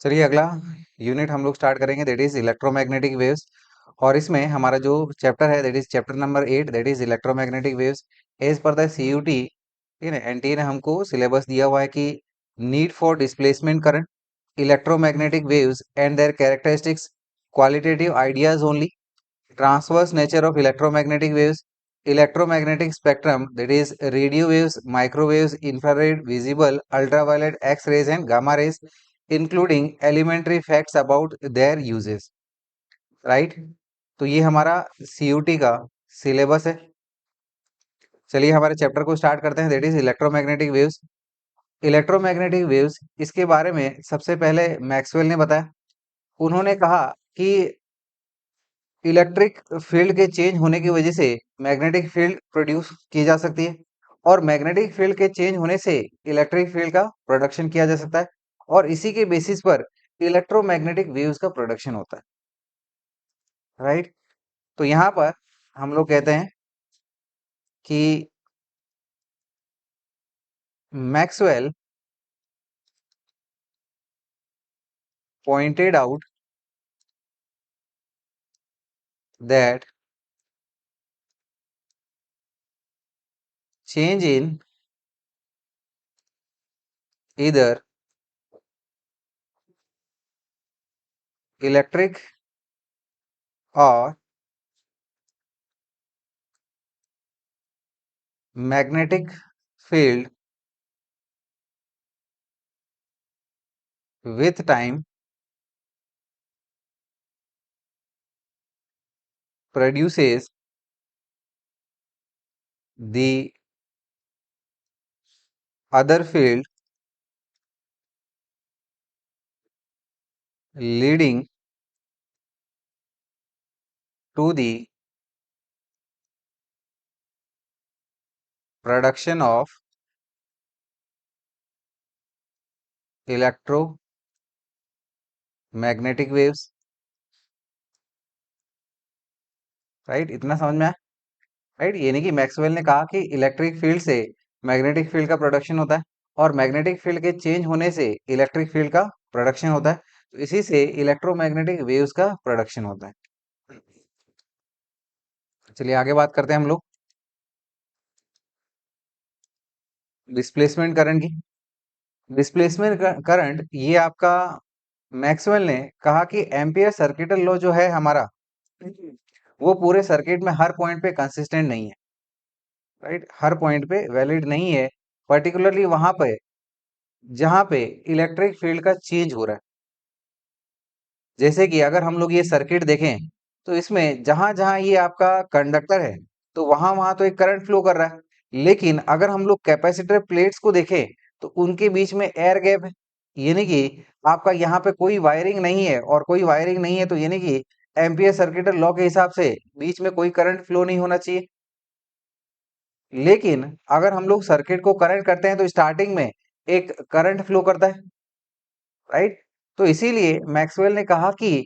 चलिए अगला यूनिट हम लोग स्टार्ट करेंगे, दैट इज इलेक्ट्रोमैग्नेटिक वेव्स। और इसमें हमारा जो चैप्टर है that is chapter number 8, that is electromagnetic waves as per the CUET. ठीक है, एनटीए ने हमको सिलेबस दिया हुआ है कि need for displacement current, electromagnetic waves and there characteristics, qualitative ideas only, transverse nature of electromagnetic waves, electromagnetic spectrum, that is radio waves, microwaves, infrared, visible, ultraviolet, X rays and gamma rays, including elementary facts about their uses. right? तो ये हमारा CUT का syllabus है। चलिए हमारे chapter को start करते हैं, that is electromagnetic waves. Electromagnetic waves, इसके बारे में सबसे पहले मैक्सवेल ने बताया। उन्होंने कहा कि इलेक्ट्रिक फील्ड के चेंज होने की वजह से मैग्नेटिक फील्ड प्रोड्यूस की जा सकती है, और मैग्नेटिक फील्ड के चेंज होने से इलेक्ट्रिक फील्ड का प्रोडक्शन किया जा सकता है, और इसी के बेसिस पर इलेक्ट्रोमैग्नेटिक वेव्स का प्रोडक्शन होता है। राइट? तो यहाँ पर हम लोग कहते हैं कि Maxwell pointed out that change in either electric or magnetic field with time produces the other field, leading to the production of electromagnetic waves। Right? इतना समझ में आया? राइट, यानी कि मैक्सवेल ने कहा कि इलेक्ट्रिक फील्ड से मैग्नेटिक फील्ड का प्रोडक्शन होता है, और मैग्नेटिक फील्ड के चेंज होने से इलेक्ट्रिक फील्ड का प्रोडक्शन होता है, तो इसी से इलेक्ट्रोमैग्नेटिक वेव्स का प्रोडक्शन होता है। चलिए आगे बात करते हैं हम लोग डिस्प्लेसमेंट करंट की। डिस्प्लेसमेंट करंट, ये आपका मैक्सवेल ने कहा कि एम्पियर सर्किटल लॉ जो है हमारा, वो पूरे सर्किट में हर पॉइंट पे कंसिस्टेंट नहीं है। राइट? हर पॉइंट पे वैलिड नहीं है, पर्टिकुलरली वहां पे जहां पे इलेक्ट्रिक फील्ड का चेंज हो रहा है। जैसे कि अगर हम लोग ये सर्किट देखें, तो इसमें जहां जहां ये आपका कंडक्टर है, तो वहां वहां तो एक करंट फ्लो कर रहा है, लेकिन अगर हम लोग कैपेसिटर प्लेट्स को देखें, तो उनके बीच में एयर गैप है, यानी कि आपका यहाँ पे कोई वायरिंग नहीं है, और कोई वायरिंग नहीं है तो यानी कि एम्पियर सर्किटल लॉ के हिसाब से बीच में कोई करंट फ्लो नहीं होना चाहिए। लेकिन अगर हम लोग सर्किट को करंट करते हैं, तो स्टार्टिंग में एक करंट फ्लो करता है। राइट? तो इसीलिए मैक्सवेल ने कहा कि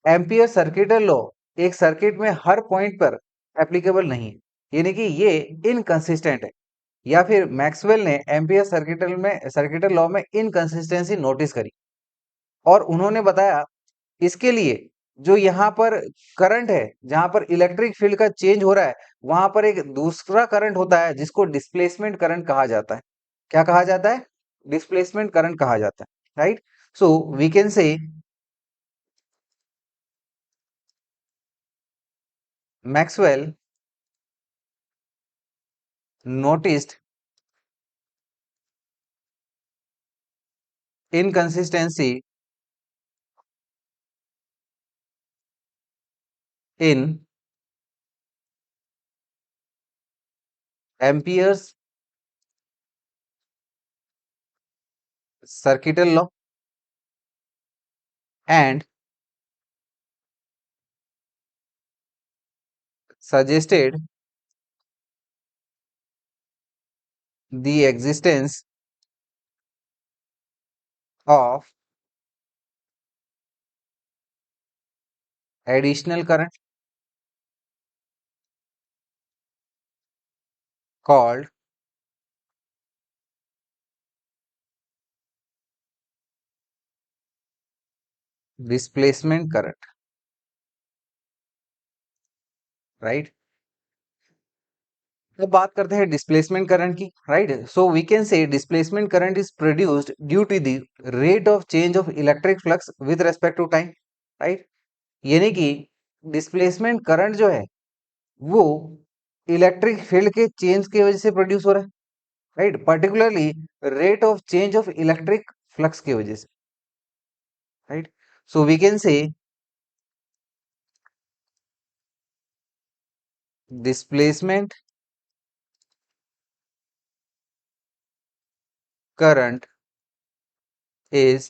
एम्पियर सर्किटल लॉ एक सर्किट में हर पॉइंट पर एप्लीकेबल नहीं है, यानी कि ये इनकंसिस्टेंट है, या फिर मैक्सवेल ने एम्पियर सर्किटल लॉ में इनकंसिस्टेंसी नोटिस करी, और उन्होंने बताया इसके लिए जो यहाँ पर करंट है, जहां पर इलेक्ट्रिक फील्ड का चेंज हो रहा है, वहां पर एक दूसरा करंट होता है जिसको डिस्प्लेसमेंट करंट कहा जाता है। क्या कहा जाता है? डिस्प्लेसमेंट करंट कहा जाता है। Right? So we can say Maxwell noticed inconsistency in Ampere's circuital law and suggested the existence of additional current called displacement current, right. अब बात करते हैं डिस्प्लेसमेंट करंट की, right. So we can say displacement current is produced due to the rate of change of electric flux with respect to time, right. यानी कि displacement current जो है वो इलेक्ट्रिक फील्ड के चेंज की वजह से प्रोड्यूस हो रहा है, right, particularly rate of change of electric flux की वजह से, right. So we can say displacement current is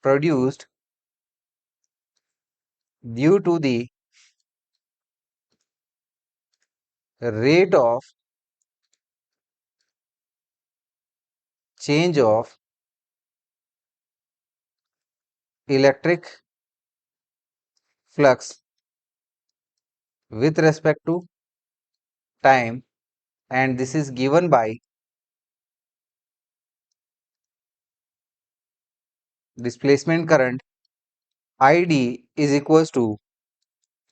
produced due to the rate of change of electric flux with respect to time, and this is given by displacement current ID is equals to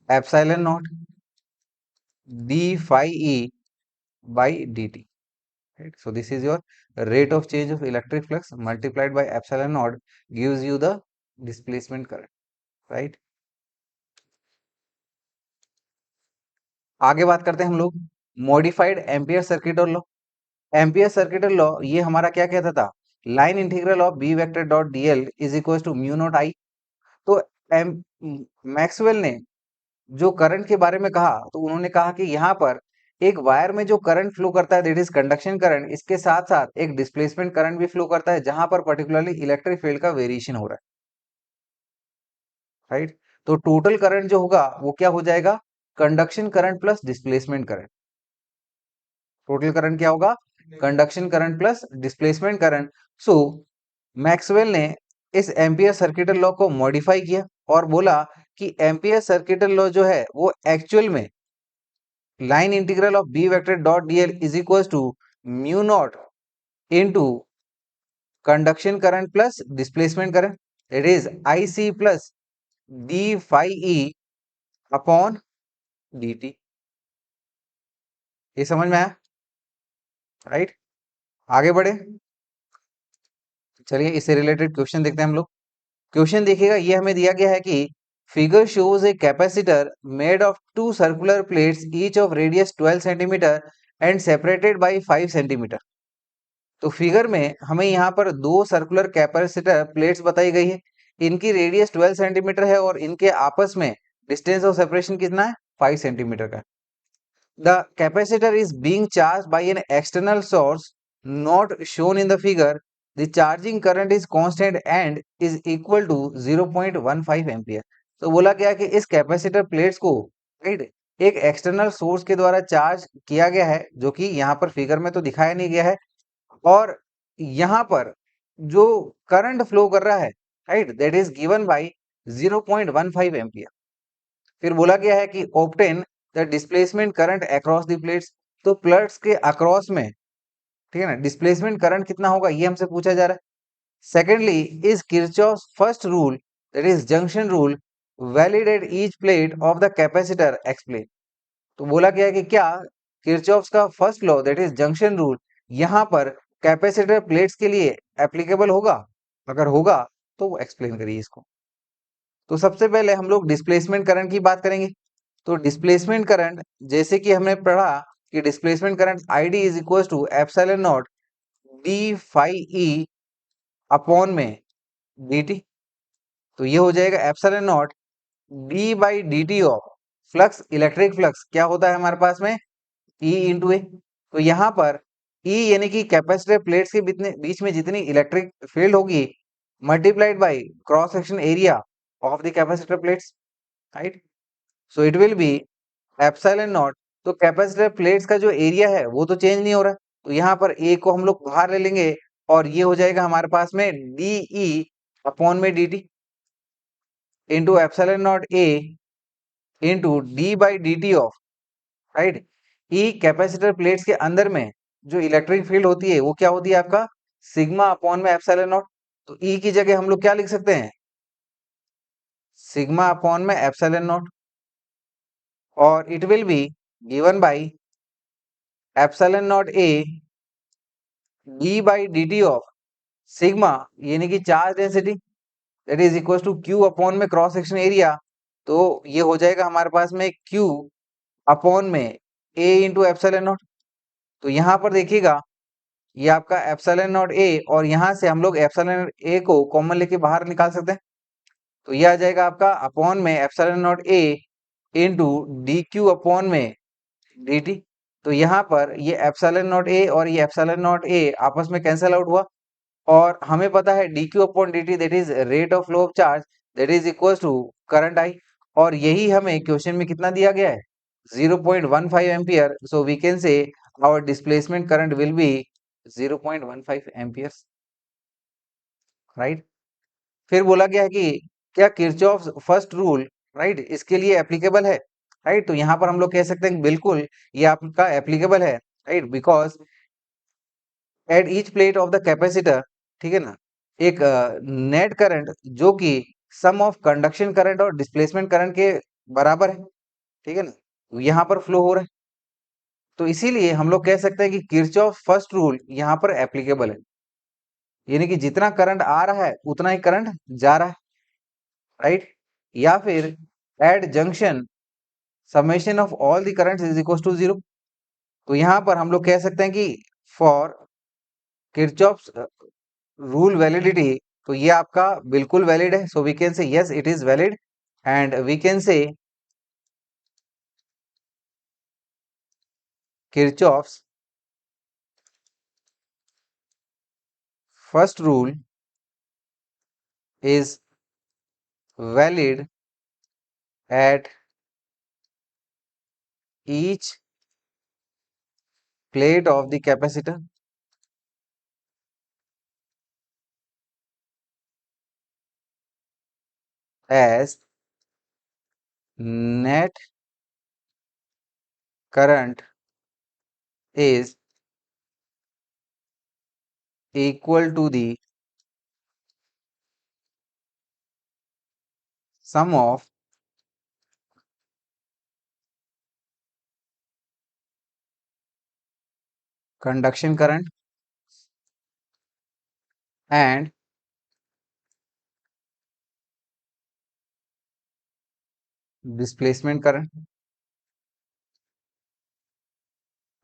epsilon naught d phi e by dt, right. So this is your rate of change of electric flux multiplied by epsilon naught gives you the displacement current, right. आगे बात करते हैं हम लोग modified Ampere circuit और law. Ampere circuit law ये हमारा क्या कहता था, line integral of B vector dot DL is equal to mu naught I. तो एम मैक्सवेल ने जो करंट के बारे में कहा, तो उन्होंने कहा कि यहाँ पर एक वायर में जो करंट फ्लो करता है दैट इज कंडक्शन करंट, इसके साथ साथ एक डिस्प्लेसमेंट करंट भी फ्लो करता है जहां पर पर्टिकुलरली इलेक्ट्रिक फील्ड का वेरिएशन हो रहा है, राइट। तो टोटल करंट जो होगा वो क्या हो जाएगा, conduction current plus displacement current. Total current क्या होगा, conduction current plus displacement current. So Maxwell ने इस एम्पियर सर्किटल लॉ को मॉडिफाई किया और बोला कि एम्पियर सर्किटल लॉ जो है वो एक्चुअल में line integral of B vector dot DL is equal to mu naught into conduction current plus displacement current, it is I C plus D phi E upon D T. ये समझ में आया, right. आगे बढ़े, चलिए इससे related question देखते हैं हम लोग। क्वेश्चन देखिएगा, ये हमें दिया गया है कि figure shows a capacitor made of two circular plates each of radius 12 centimetre and separated by 5 centimetre. तो फिगर में हमें यहाँ पर दो सर्कुलर कैपेसिटर प्लेट्स बताई गई है, इनकी रेडियस 12 सेंटीमीटर है और इनके आपस में डिस्टेंस ऑफ सेपरेशन कितना है, 5 सेंटीमीटर का। The capacitor is being charged by an external source not shown in the figure. The charging current is constant and is equal to 0.15 ampere. तो बोला गया कि इस कैपेसिटर प्लेट्स को, राइट, एक एक्सटर्नल सोर्स के द्वारा चार्ज किया गया है जो कि यहाँ पर फिगर में तो दिखाया नहीं गया है, और यहाँ पर जो करंट फ्लो कर रहा है, right, that is given bye 0.15 ampere. फिर बोला गया है कि obtain the displacement current across the plates. तो प्लेट्स के अक्रॉस में, ठीक है ना, डिस्प्लेसमेंट करंट कितना होगा ये हमसे पूछा जा रहा है। Secondly, is Kirchhoff first rule that is junction rule valid at each plate of the capacitor explain. तो बोला गया है कि क्या किरचॉफ का first law that is junction rule यहाँ पर कैपेसिटर प्लेट्स के लिए एप्लीकेबल होगा, अगर होगा तो वो एक्सप्लेन करिए इसको। तो सबसे पहले हम लोग डिस्प्लेसमेंट करंट की बात करेंगे। तो डिस्प्लेसमेंट करंट जैसे कि हमने पढ़ा कि displacement current ID is equal to epsilon naught D phi E upon में dt। तो ये हो जाएगा epsilon naught D by D T of flux, electric flux क्या होता है हमारे पास में, E इंटू ए। तो यहाँ पर E यानी कि कैपेसिटर प्लेट्स के बीच में जितनी इलेक्ट्रिक फील्ड होगी multiplied by cross section area of the capacitor plates, right. So it will B epsilon not. तो कैपेसिटर प्लेट्स का जो एरिया है वो तो चेंज नहीं हो रहा है, तो यहाँ पर ए को हम लोग बाहर ले लेंगे और ये हो जाएगा हमारे पास में डी ई अपॉन में D T into epsilon naught A into D by D T of, right, E capacitor plates के अंदर में जो इलेक्ट्रिक फील्ड होती है वो क्या होती है आपका, सिग्मा अपॉन में एप्सिलॉन नॉट। तो ई की जगह हम लोग क्या लिख सकते हैं, सिग्मा अपॉन में एप्सिलॉन नॉट, और it will be given by epsilon naught A D by D T of sigma, यानी कि charge density, that is equal to Q upon में क्रॉस सेक्शन एरिया। तो ये हो जाएगा हमारे पास में क्यू अपॉन में ए इंटू एप्सिलॉन नॉट। तो यहाँ पर देखिएगा, ये आपका एप्सिलॉन नॉट ए, और यहाँ से हम लोग एप्सिलॉन ए को कॉमन लेके बाहर निकाल सकते हैं। तो ये आ जाएगा आपका अपॉन में एप्सिलॉन नॉट ए इंटू डी क्यू अपॉन में डी टी। तो यहाँ पर ये एप्सिलॉन नॉट ए और ये एप्सिलॉन नॉट ए आपस में कैंसिल आउट हुआ, और हमें पता है D Q upon D T that is rate of flow of charge that is equal to current I, और यही हमें क्वेश्चन में कितना दिया गया है, 0.15 ampere. So we can say our displacement current will be 0.15 amperes, right. फिर बोला गया है कि क्या किरचॉफ फर्स्ट रूल, राइट, इसके लिए एप्लीकेबल है, राइट। तो यहाँ पर हम लोग कह सकते हैं कि बिल्कुल ये आपका एप्लीकेबल है, right, because at each plate of the capacitor, ठीक है ना, एक नेट करंट जो कि सम ऑफ कंडक्शन करंट और डिस्प्लेसमेंट करंट के बराबर है, ठीक है ना, तो यहाँ पर फ्लो हो रहा है। तो इसीलिए हम लोग कह सकते हैं कि किरचॉफ फर्स्ट रूल यहाँ पर एप्लीकेबल है, यानी कि जितना करंट आ रहा है उतना ही करंट जा रहा है, राइट। या फिर at junction summation of all the currents is equal to zero. तो यहाँ पर हम लोग कह सकते हैं कि फॉर किरचॉफ्स रूल वैलिडिटी, तो ये आपका बिल्कुल वैलिड है। So we can say yes it is valid, and we can say Kirchhoff's first rule is valid at each plate of the capacitor as net current is equal to the sum of conduction current and displacement current,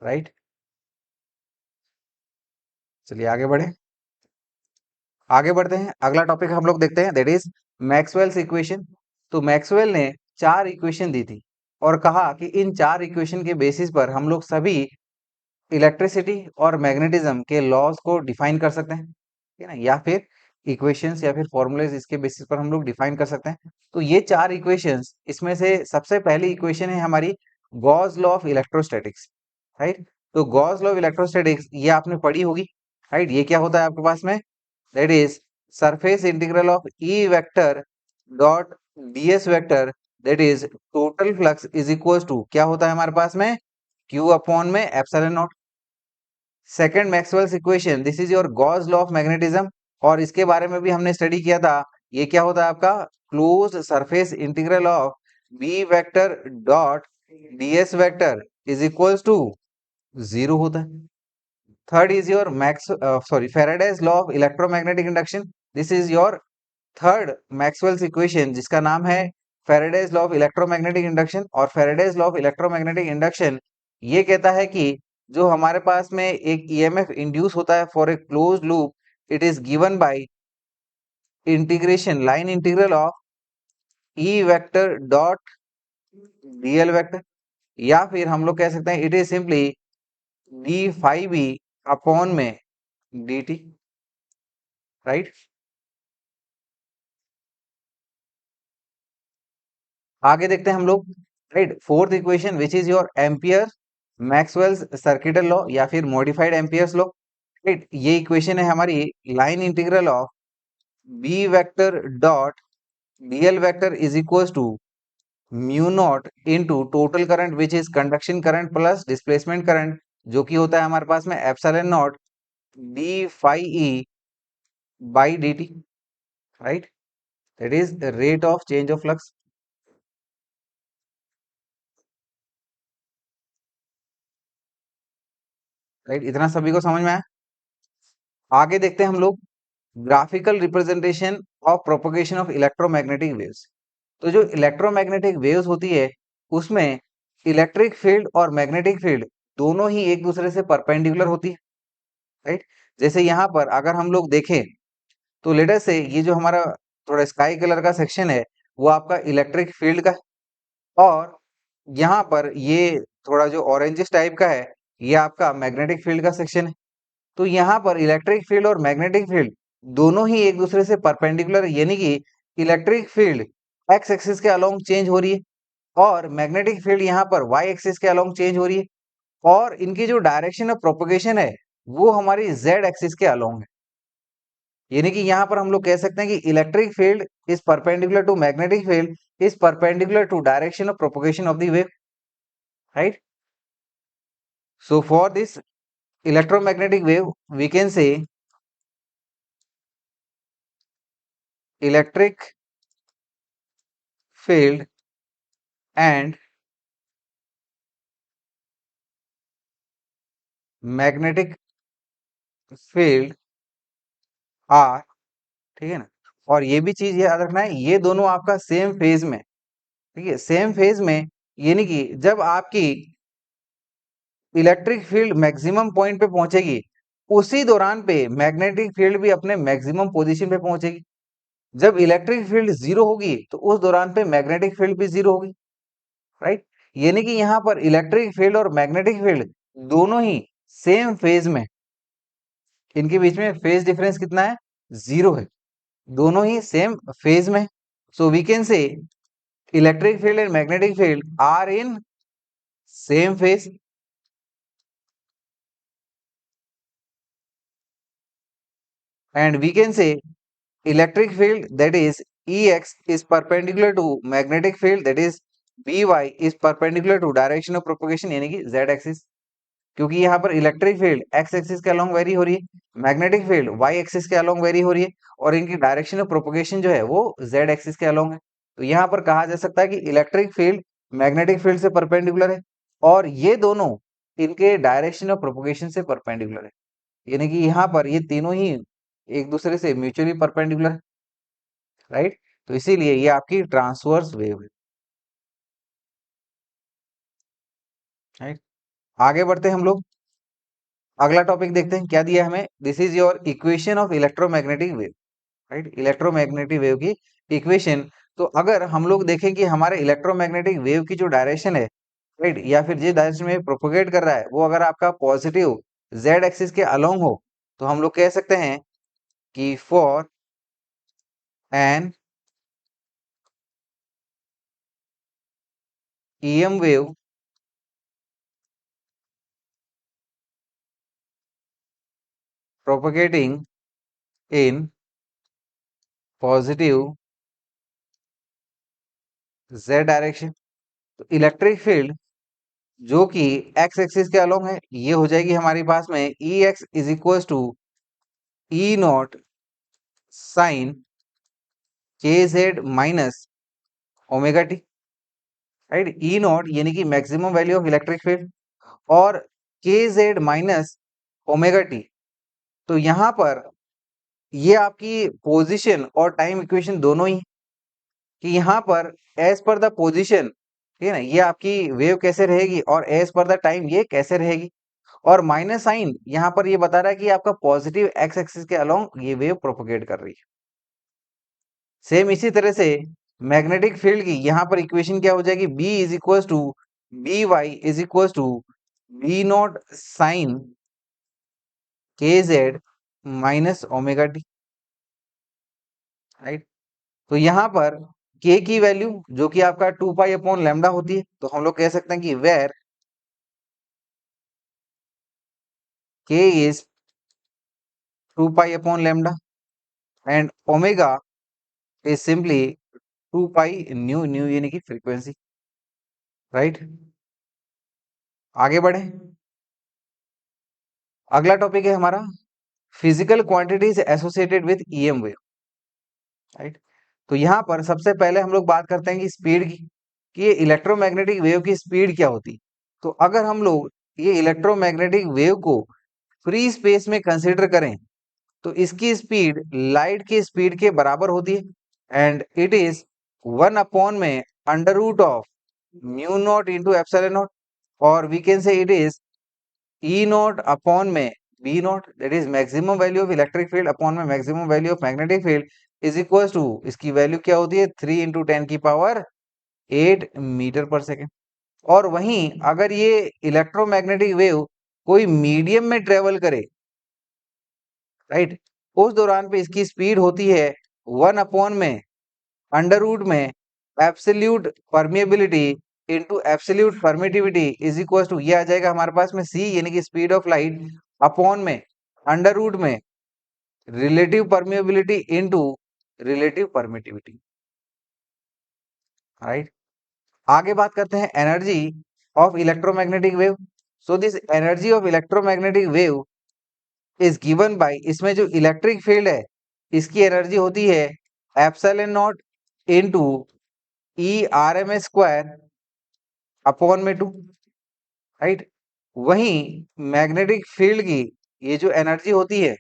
right। चलिए आगे बढ़े, आगे बढ़ते हैं। अगला topic हम लोग देखते हैं, दैट इज मैक्सवेल्स इक्वेशन। तो मैक्सवेल ने चार इक्वेशन दी थी और कहा कि इन चार इक्वेशन के बेसिस पर हम लोग सभी इलेक्ट्रिसिटी और मैग्नेटिज्म के लॉज को डिफाइन कर सकते हैं, ठीक है ना, या फिर इक्वेशंस या फिर फॉर्मूलेज इसके बेसिस पर हम लोग डिफाइन कर सकते हैं। तो ये चार इक्वेशंस, इसमें से सबसे पहली इक्वेशन है हमारी Gauss law of electrostatics, right. तो गॉस लॉ ऑफ इलेक्ट्रोस्टैटिक्स ये आपने पढ़ी होगी, राइट। ये क्या होता है आपके पास में, that is surface integral of E vector dot DS vector, that is total flux is equal to क्या होता है हमारे पास में, क्यू अपॉन में epsilon naught. Second Maxwell's equation, this is your Gauss law of magnetism, और इसके बारे में भी हमने स्टडी किया था। ये क्या होता है आपका, closed surface integral of B vector dot DS vector is equals to zero होता है। Third is your Faraday's law of electromagnetic induction, this is your third Maxwell's equation जिसका नाम है Faraday's law of electromagnetic induction. और Faraday's law of electromagnetic induction ये कहता है कि जो हमारे पास में एक ईएमएफ इंड्यूस होता है for a closed loop, it is given by integration line integral of E vector dot DL vector, या फिर हम लोग कह सकते हैं it is simply D phi B upon में डी टी, राइट। आगे देखते हैं हम लोग, right. Fourth equation which is your Ampere Maxwell's circuital law या फिर मॉडिफाइड एम्पियर्स लॉ, राइट। ये इक्वेशन है हमारी line integral of B vector dot DL vector is equal to mu naught into total current which is conduction current plus displacement current, जो कि होता है हमारे पास में epsilon naught D phi E by D T, right, that is the rate of change of flux, right. इतना सभी को समझ में आया। आगे देखते हैं हम लोग graphical representation of propagation of electromagnetic waves. तो जो इलेक्ट्रोमैग्नेटिक वेव्स होती है उसमें इलेक्ट्रिक फील्ड और मैग्नेटिक फील्ड दोनों ही एक दूसरे से परपेंडिकुलर होती है, राइट। जैसे यहाँ पर अगर हम लोग देखें तो लेटर से ये जो हमारा थोड़ा स्काई कलर का सेक्शन है वो आपका इलेक्ट्रिक फील्ड का है, और यहाँ पर ये थोड़ा जो ऑरेंजिश टाइप का है ये आपका मैग्नेटिक फील्ड का सेक्शन है। तो यहाँ पर इलेक्ट्रिक फील्ड और मैग्नेटिक फील्ड दोनों ही एक दूसरे से परपेंडिकुलर, यानी कि इलेक्ट्रिक फील्ड एक्स एक्सिस के अलोंग चेंज हो रही है और मैग्नेटिक फील्ड यहाँ पर वाई एक्सिस के अलोंग चेंज हो रही है, और इनकी जो डायरेक्शन ऑफ प्रोपगेशन है वो हमारी जेड एक्सिस के अलोंग है। यानी कि यहाँ पर हम लोग कह सकते हैं कि electric field is perpendicular to magnetic field is perpendicular to direction of propagation of the wave, right. So for this electromagnetic wave, we can say electric field and magnetic field are, ठीक है ना। और ये भी चीज याद रखना है, ये दोनों आपका सेम फेज में, ठीक है, सेम फेज में, यानी कि जब आपकी इलेक्ट्रिक फील्ड मैक्सिमम पॉइंट पे पहुंचेगी उसी दौरान पे मैग्नेटिक फील्ड भी अपने मैक्सिमम पोजीशन पे पहुंचेगी। जब इलेक्ट्रिक फील्ड जीरो होगी तो उस दौरान पे मैग्नेटिक फील्ड भी जीरो होगी, राइट। यानी कि यहाँ पर इलेक्ट्रिक फील्ड और मैग्नेटिक फील्ड दोनों ही सेम फेज में, इनके बीच में फेज डिफरेंस कितना है, जीरो है, दोनों ही सेम फेज में। So we can say electric field and magnetic field are in same phase, and we can say electric field that is Ex is perpendicular to magnetic field that is By is perpendicular to direction of propagation यानी कि Z axis, क्योंकि यहाँ पर electric field x axis के along very हो रही है, magnetic field Y axis के अलोंग वेरी हो रही है, और इनकी डायरेक्शन ऑफ प्रोपगेशन जो है वो जेड एक्सिस के अलोंग है। तो यहाँ पर कहा जा सकता है कि इलेक्ट्रिक फील्ड मैग्नेटिक फील्ड से परपेंडिकुलर है और ये दोनों इनके डायरेक्शन ऑफ प्रोपगेशन से परपेंडिकुलर है, यानी कि यहाँ पर ये तीनों ही एक दूसरे से म्यूचुअली परपेंडिकुलर है, राइट। तो इसीलिए ये आपकी ट्रांसवर्स वेव है, राइट। आगे बढ़ते हैं हम लोग, अगला टॉपिक देखते हैं क्या दिया है हमें। This is your equation of electromagnetic wave, right, electromagnetic wave की इक्वेशन। तो अगर हम लोग देखें कि हमारे इलेक्ट्रोमैग्नेटिक वेव की जो डायरेक्शन है, राइट, या फिर जिस डायरेक्शन में प्रोपोगेट कर रहा है वो अगर आपका पॉजिटिव जेड एक्सिस के अलोंग हो तो हम लोग कह सकते हैं कि for an EM wave propagating in positive Z direction, तो इलेक्ट्रिक फील्ड जो कि एक्स एक्सिस के अलोंग है ये हो जाएगी हमारे पास में E x is equal to E naught sine k z minus omega t, right. E naught यानी कि maximum value of electric field और k z minus omega T. तो यहाँ पर ये आपकी पोजीशन और टाइम इक्वेशन दोनों ही, कि यहाँ पर एज पर द पोजीशन, ठीक है ना, ये आपकी वेव कैसे रहेगी और एज पर द टाइम ये कैसे रहेगी, और माइनस साइन यहाँ पर ये बता रहा है कि आपका पॉजिटिव एक्स एक्सिस के अलोंग ये वेव प्रोपोगेट कर रही है। सेम इसी तरह से मैग्नेटिक फील्ड की यहाँ पर इक्वेशन क्या हो जाएगी, B is equal to B y is equal to B naught sine k z minus omega t, right. तो यहाँ पर के की वैल्यू जो कि आपका 2 पाई अपॉन लैम्डा होती है, तो हम लोग कह सकते हैं कि वेर के is 2 pi upon lambda and omega is simply 2 pi nu, new यानी कि फ्रीक्वेंसी, राइट। आगे बढ़े, अगला टॉपिक है हमारा physical quantities associated with EM wave, right. तो यहाँ पर सबसे पहले हम लोग बात करते हैं कि स्पीड की, कि ये इलेक्ट्रोमैग्नेटिक वेव की स्पीड क्या होती। तो अगर हम लोग ये इलेक्ट्रोमैग्नेटिक वेव को फ्री स्पेस में कंसीडर करें तो इसकी स्पीड लाइट की स्पीड के बराबर होती है एंड इट इज 1 में under root of mu not into epsilon naught, और we can say it is E not upon में B not, that is maximum value of electric field upon में maximum value of magnetic field is equal to, इसकी value क्या होती है 3 into 10⁸ metre पर second. और वहीं अगर ये इलेक्ट्रोमैग्नेटिक वेव कोई मीडियम में ट्रेवल करे, राइट, उस दौरान पे इसकी स्पीड होती है 1 में अंडर रूट में absolute permeability into absolute permittivity is equal to, ये आ जाएगा हमारे पास में सी यानी कि स्पीड ऑफ लाइट अपॉन में अंडर रूट में relative permeability into relative permittivity, right. आगे बात करते हैं energy of electromagnetic wave. So this energy of electromagnetic wave is given by, इसमें जो इलेक्ट्रिक फील्ड है इसकी एनर्जी होती है epsilon naught into E R M S square upon में 2, राइट। वहीं मैग्नेटिक फील्ड की ये जो एनर्जी होती है,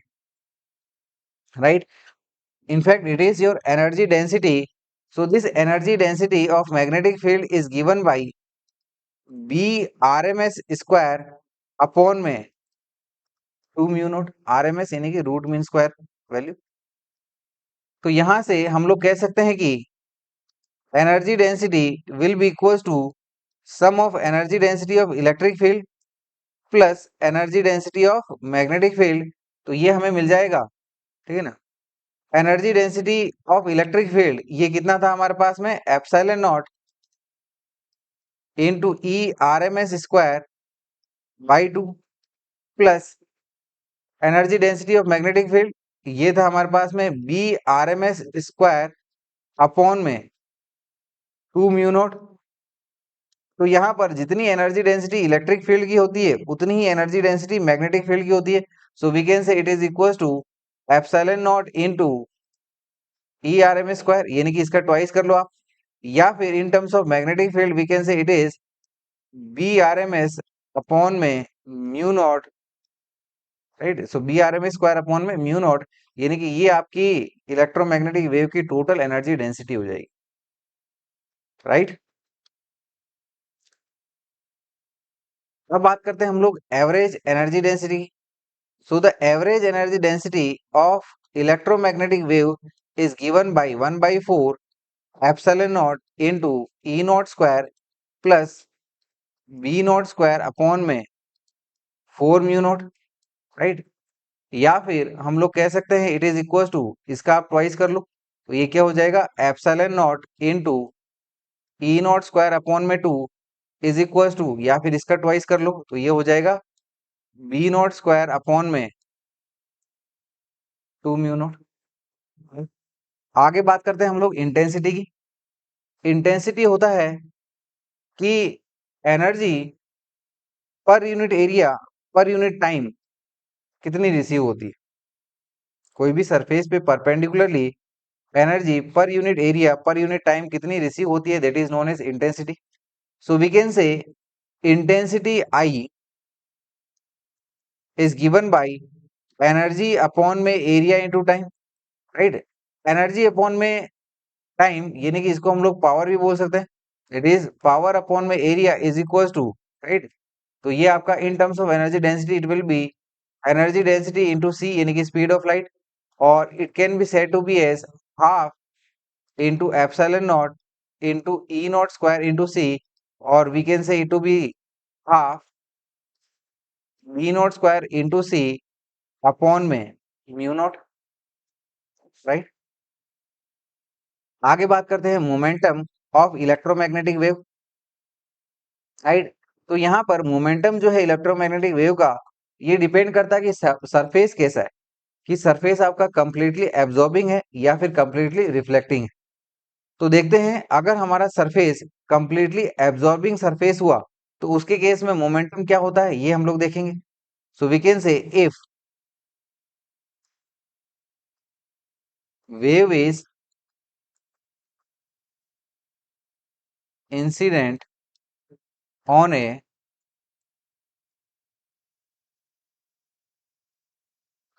right, in fact it is your energy density. So this energy density of magnetic field is given by B R M S square upon में 2 mu naught, R M S यानी कि root mean square value. तो यहां से हम लोग कह सकते हैं कि energy density will be equal to sum of energy density of electric field plus energy density of magnetic field. तो ये हमें मिल जाएगा, ठीक है ना। Energy density of electric field ये कितना था हमारे पास में epsilon naught into E R M S square by 2 plus energy density of magnetic field ये था हमारे पास में B R M S square upon में 2 म्यू नॉट। तो यहाँ पर जितनी एनर्जी डेंसिटी इलेक्ट्रिक फील्ड की होती है उतनी ही एनर्जी डेंसिटी मैग्नेटिक फील्ड की होती है। So we can say it is equal to epsilon naught into E R M square, यानी कि इसका ट्वाइस कर लो आप, या फिर in terms of magnetic field we can say it is B R M S upon में mu naught, right. So B R M S square upon में म्यू नॉट, यानी कि ये आपकी इलेक्ट्रोमैग्नेटिक वेव की टोटल एनर्जी डेंसिटी हो जाएगी, right. अब बात करते हैं हम लोग average energy density. So the average energy density of electromagnetic wave is given by 1/4 epsilon naught into E naught square plus V naught square upon में 4 म्यू नॉट, राइट। या फिर हम लोग कह सकते हैं इट इज इक्वल टू, इसका आप ट्वाइस कर लो तो ये क्या हो जाएगा epsilon naught into E naught square upon में 2 इज इक्वल टू, या फिर इसका ट्वाइस कर लो तो ये हो जाएगा बी नॉट स्क्वायर अपॉन में 2 म्यू नॉट। आगे बात करते हैं हम लोग इंटेंसिटी की। इंटेंसिटी होता है कि energy per unit area per unit time कितनी रिसीव होती है। कोई भी सरफेस पे perpendicularly energy per unit area per unit time कितनी रिसीव होती है, that is known as intensity. So we can say intensity I is given by energy upon में area into time, right. Energy upon में time यानी कि इसको हम लोग पावर भी बोल सकते हैं, इट इज पावर अपॉन में area is equal to, right. तो ये आपका in terms of energy density it will be energy density into c यानी कि स्पीड ऑफ लाइट, और it can be said to be as half into epsilon naught into E naught square into c, और we can say it to be half v naught square into c upon में mu naught, right. आगे बात करते हैं momentum of electromagnetic wave, right. तो यहाँ पर momentum जो है इलेक्ट्रोमैग्नेटिक वेव का ये डिपेंड करता है कि सरफेस कैसा है, कि सरफेस आपका कंप्लीटली एब्जॉर्बिंग है या फिर कंप्लीटली रिफ्लेक्टिंग है। तो देखते हैं अगर हमारा सरफेस कंप्लीटली एब्जॉर्बिंग सरफेस हुआ तो उसके केस में मोमेंटम क्या होता है ये हम लोग देखेंगे। So we can say if wave is incident on a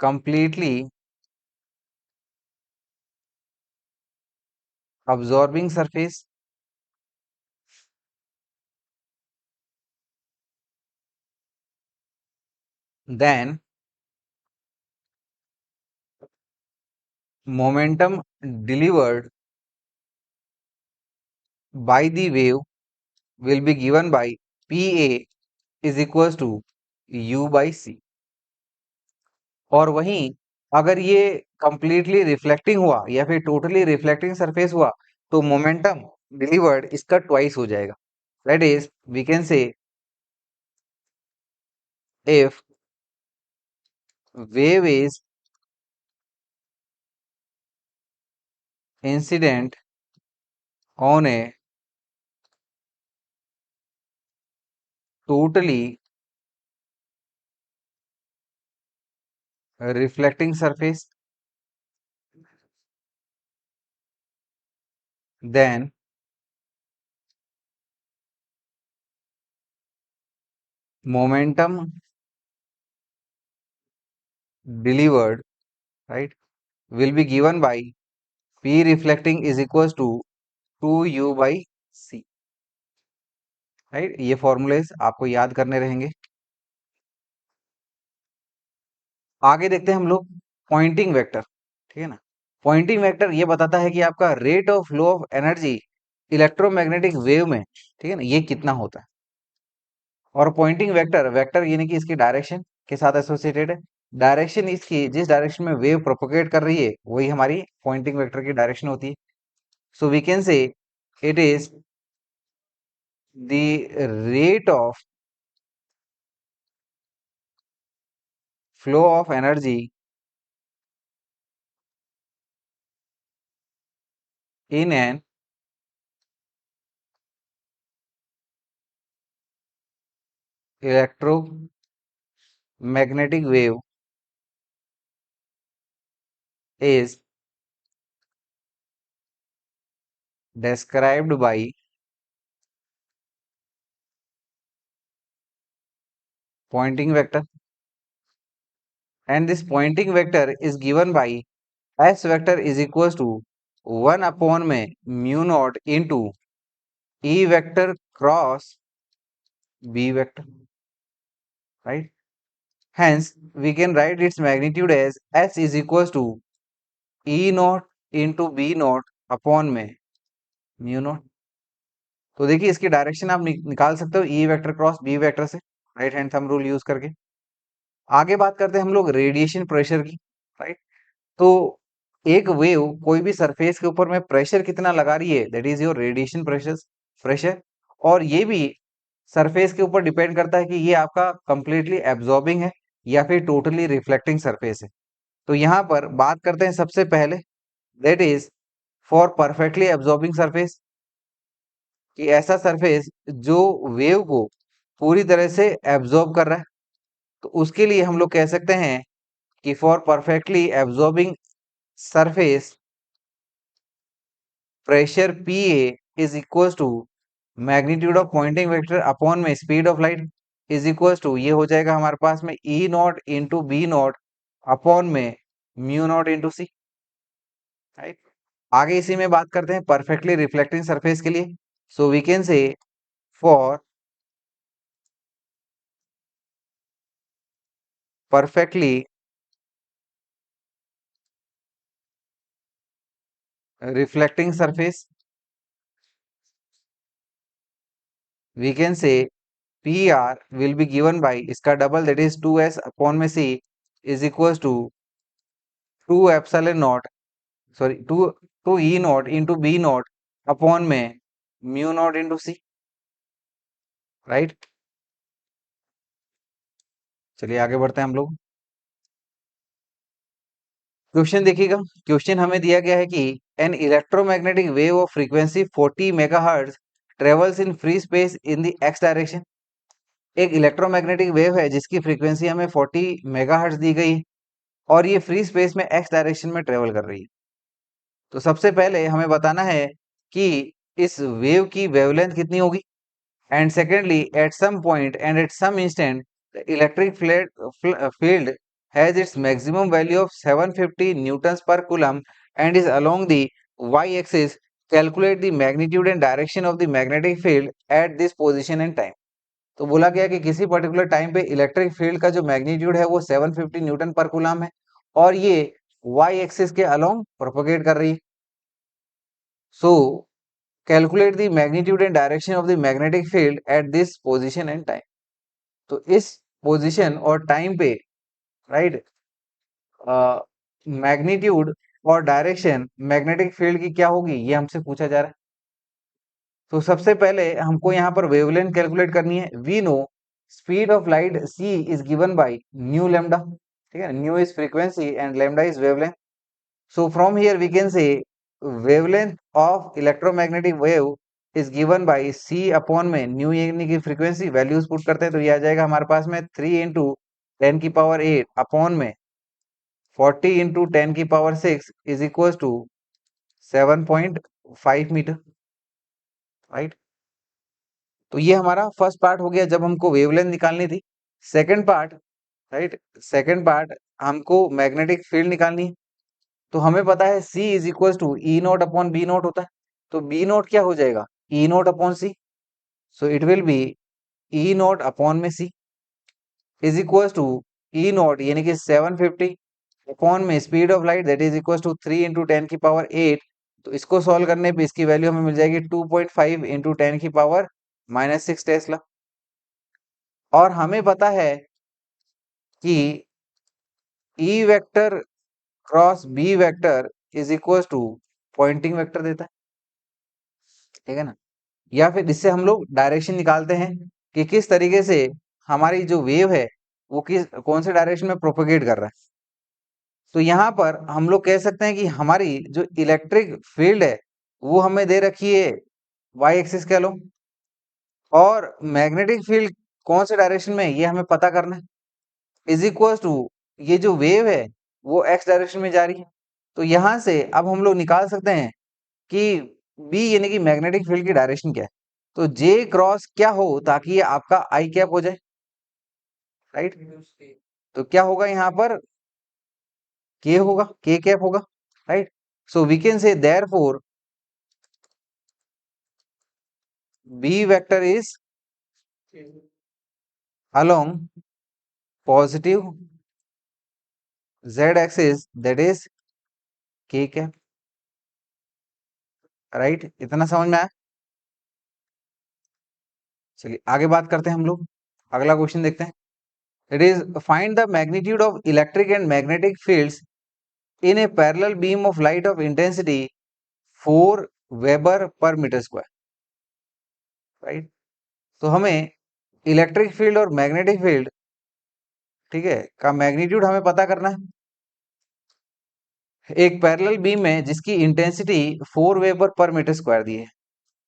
completely absorbing surface, then momentum delivered by the wave will be given by Pa is equals to U by C। और वहीं अगर ये कंप्लीटली रिफ्लेक्टिंग हुआ या फिर totally reflecting surface हुआ तो momentum delivered इसका ट्वाइस हो जाएगा। That is we can say if wave is incident on a totally reflecting surface, then momentum delivered, right, will be given by P reflecting is equals to 2U by C, right. ये formulas आपको याद करने रहेंगे। आगे देखते हैं हम लोग पॉइंटिंग वेक्टर, ठीक है ना। पॉइंटिंग वेक्टर ये बताता है कि आपका rate of flow of energy electromagnetic wave में, ठीक है ना, ये कितना होता है। और पॉइंटिंग वेक्टर, वेक्टर यानी कि इसकी डायरेक्शन के साथ एसोसिएटेड है। डायरेक्शन इसकी जिस डायरेक्शन में वेव प्रोपोगेट कर रही है वही हमारी पॉइंटिंग वेक्टर की डायरेक्शन होती है। So we can say it is the rate of flow of energy in an electromagnetic wave is described by pointing vector, and this pointing vector is given by s vector is equals to 1 upon में mu naught into e vector cross b vector, right? Hence we can write its magnitude as s is equals to e naught into b naught upon में mu naught। तो देखिए इसकी direction आप निकाल सकते हो E vector cross B vector से, right hand thumb rule use करके। आगे बात करते हैं हम लोग रेडिएशन प्रेशर की, राइट। तो एक वेव कोई भी सरफेस के ऊपर में प्रेशर कितना लगा रही है, that is your radiation pressure. और ये भी सरफेस के ऊपर डिपेंड करता है कि ये आपका कंप्लीटली एब्जॉर्बिंग है या फिर टोटली रिफ्लेक्टिंग सरफेस है। तो यहाँ पर बात करते हैं सबसे पहले, that is for perfectly absorbing surface, कि ऐसा सरफेस जो वेव को पूरी तरह से एब्जॉर्ब कर रहा है। तो उसके लिए हम लोग कह सकते हैं कि for perfectly absorbing surface pressure P A is equal to magnitude of Poynting vector upon में speed of light is equal to, ये हो जाएगा हमारे पास में E not into B not upon में mu not into C, right. आगे इसी में बात करते हैं परफेक्टली रिफ्लेक्टिंग सरफेस के लिए। So we can say for perfectly reflecting surface we can say PR will be given by इसका double that is 2s upon में c is equals to 2 epsilon not, sorry 2 e not into b not upon में mu not into c, right. चलिए आगे बढ़ते हैं हम लोग। Question देखिएगा। क्वेश्चन हमें दिया गया है कि an electromagnetic wave of frequency 40 megahertz travels in free space in the x direction. एक इलेक्ट्रोमैग्नेटिक वेव है जिसकी फ्रीक्वेंसी हमें 40 मेगाहर्ट्ज दी गई और ये फ्री स्पेस में एक्स डायरेक्शन में ट्रेवल कर रही है। तो सबसे पहले हमें बताना है कि इस वेव की वेवलेंथ कितनी होगी, and secondly at some point and at some instant the electric field has its maximum value of 750 newtons per coulomb and is along the y-axis. Calculate the magnitude and direction of the magnetic field at this position and time. तो बोला गया कि किसी particular time पे electric field का जो magnitude है वो 750 न्यूटन पर कूलम है और ये वाई एक्सिस के अलोंग प्रोपोगेट कर रही है. सो calculate the magnitude and direction of the magnetic field at this position and time. तो इस पोजीशन और टाइम पे, राइट, मैग्नीट्यूड और डायरेक्शन मैग्नेटिक फील्ड की क्या होगी ये हमसे पूछा जा रहा है. तो सबसे पहले हमको यहाँ पर वेवलेंथ कैलकुलेट करनी है. We know speed of light c is given by nu lambda. ठीक है, nu is frequency and lambda is wavelength. So from here we can say wavelength of electromagnetic wave is given by c upon में nu यानी कि frequency values put करते हैं तो ये आ जाएगा हमारे पास में 3 इंटू 10⁸ अपॉन में 40 into 10⁶ is equal to 7.5 metre. Right, तो ये हमारा फर्स्ट पार्ट हो गया जब हमको वेवलेंथ निकालनी थी. Second part, right, second part हमको मैग्नेटिक फील्ड निकालनी है. तो हमें पता है C is equal to E not upon B not होता है. तो बी नोट क्या हो जाएगा, E not upon C. So it will be E not upon में C is equal to E not यानी कि 750 अपॉन में speed of light that is equal to 3 into 10⁸. तो इसको सॉल्व करने पे इसकी वैल्यू हमें मिल जाएगी 2.5 इंटू 10⁻⁻6 टेस्ला. और हमें पता है कि E vector cross B vector is equal to Poynting vector देता है. ठीक है ना. या फिर इससे हम लोग डायरेक्शन निकालते हैं कि किस तरीके से हमारी जो वेव है वो किस कौन से डायरेक्शन में प्रोपेगेट कर रहा है. तो यहाँ पर हम लोग कह सकते हैं कि हमारी जो इलेक्ट्रिक फील्ड है वो हमें दे रखी है वाई एक्सिस कह लो, और मैग्नेटिक फील्ड कौन से डायरेक्शन में है ये हमें पता करना है. इज इक्वल टू ये जो वेव है वो एक्स डायरेक्शन में जा रही है. तो यहाँ से अब हम लोग निकाल सकते हैं कि बी यानी कि मैग्नेटिक फील्ड की डायरेक्शन क्या है. तो जे क्रॉस क्या हो ताकि ये आपका आई कैप हो जाए. राइट, तो क्या होगा यहाँ पर, के होगा, के कैप होगा. Right, so we can say therefore B vector is along positive z axis that is k cap. Right, इतना समझ में आया. चलिए आगे बात करते हैं हम लोग. अगला क्वेश्चन देखते हैं. It is find the magnitude of electric and magnetic fields in a parallel beam of light of intensity 4 weber per metre square. Right, तो हमें इलेक्ट्रिक फील्ड और मैग्नेटिक फील्ड, ठीक है, का मैग्नीट्यूड हमें पता करना है. एक पैरेलल बीम में जिसकी intensity 4 weber per metre square दी है.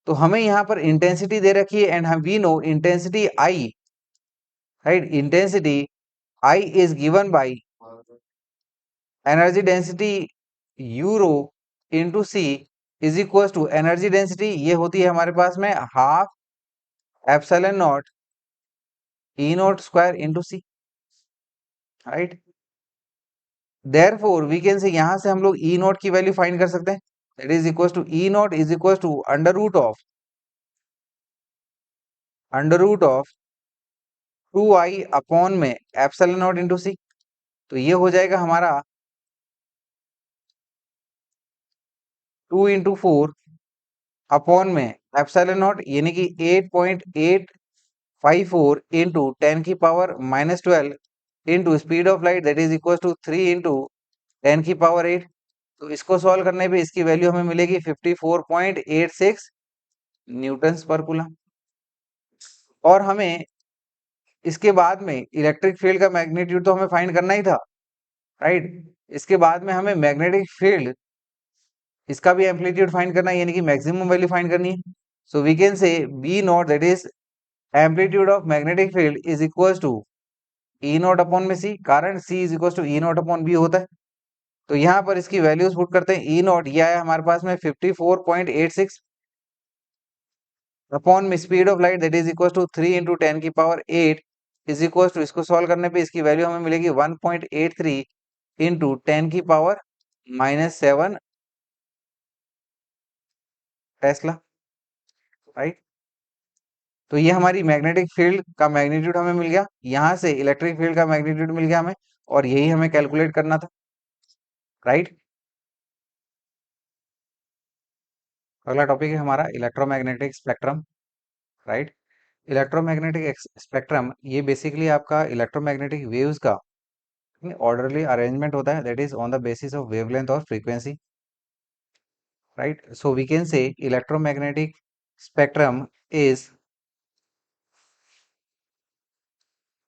तो हमें यहाँ पर इंटेंसिटी दे रखी है एंड हम we know intensity I. Right, intensity I is given by energy density यूरो into C is equal to energy density ये होती है हमारे पास में half epsilon naught E naught square into C. Right, therefore we can say यहाँ से हम लोग ई नॉट की वैल्यू फाइंड कर सकते हैं. That is equal to E naught is equal to under root of 2i upon में epsilon naught into C. तो ये हो जाएगा हमारा 2 इंटू 4 अपॉन में एप्सिलॉन नॉट यानी कि 8.854 into 10⁻⁻12 into speed of light that is equal to 3 into 10⁸8. तो इसको सॉल्व करने पे इसकी वैल्यू हमें मिलेगी 54.86 न्यूटन पर कूलम. और हमें इसके बाद में इलेक्ट्रिक फील्ड का मैग्नीट्यूड तो हमें फाइंड करना ही था. राइट, इसके बाद में हमें मैग्नेटिक फील्ड इसका भी एम्पलीट्यूड फाइंड करना है यानी कि मैक्सिमम वैल्यू फाइंड करनी है. So we can say B not that is amplitude of magnetic field is equal to E not upon में सी, कारण C is equal to E not upon B होता है. तो यहाँ पर इसकी वैल्यूज पुट करते हैं। ई नॉट ये आया हमारे पास में 54.86 upon speed of light that is equal to 3 into 10 की पावर 8 इज इक्वल टू, इसको सॉल्व करने पे इसकी वैल्यू हमें मिलेगी 1.83 इंटू 10 की पावर -7 टेस्ला, राइट। तो ये हमारी मैग्नेटिक फील्ड का मैग्नीट्यूड हमें मिल गया, यहाँ से इलेक्ट्रिक फील्ड का मैग्नीट्यूड मिल गया हमें, और यही हमें कैलकुलेट करना था, राइट। अगला टॉपिक है हमारा electromagnetic spectrum, right. Electromagnetic spectrum ये बेसिकली आपका इलेक्ट्रोमैग्नेटिक वेव्स का ऑर्डरली अरेंजमेंट होता है, that is on the basis of wavelength और frequency, right. So we can say electromagnetic spectrum is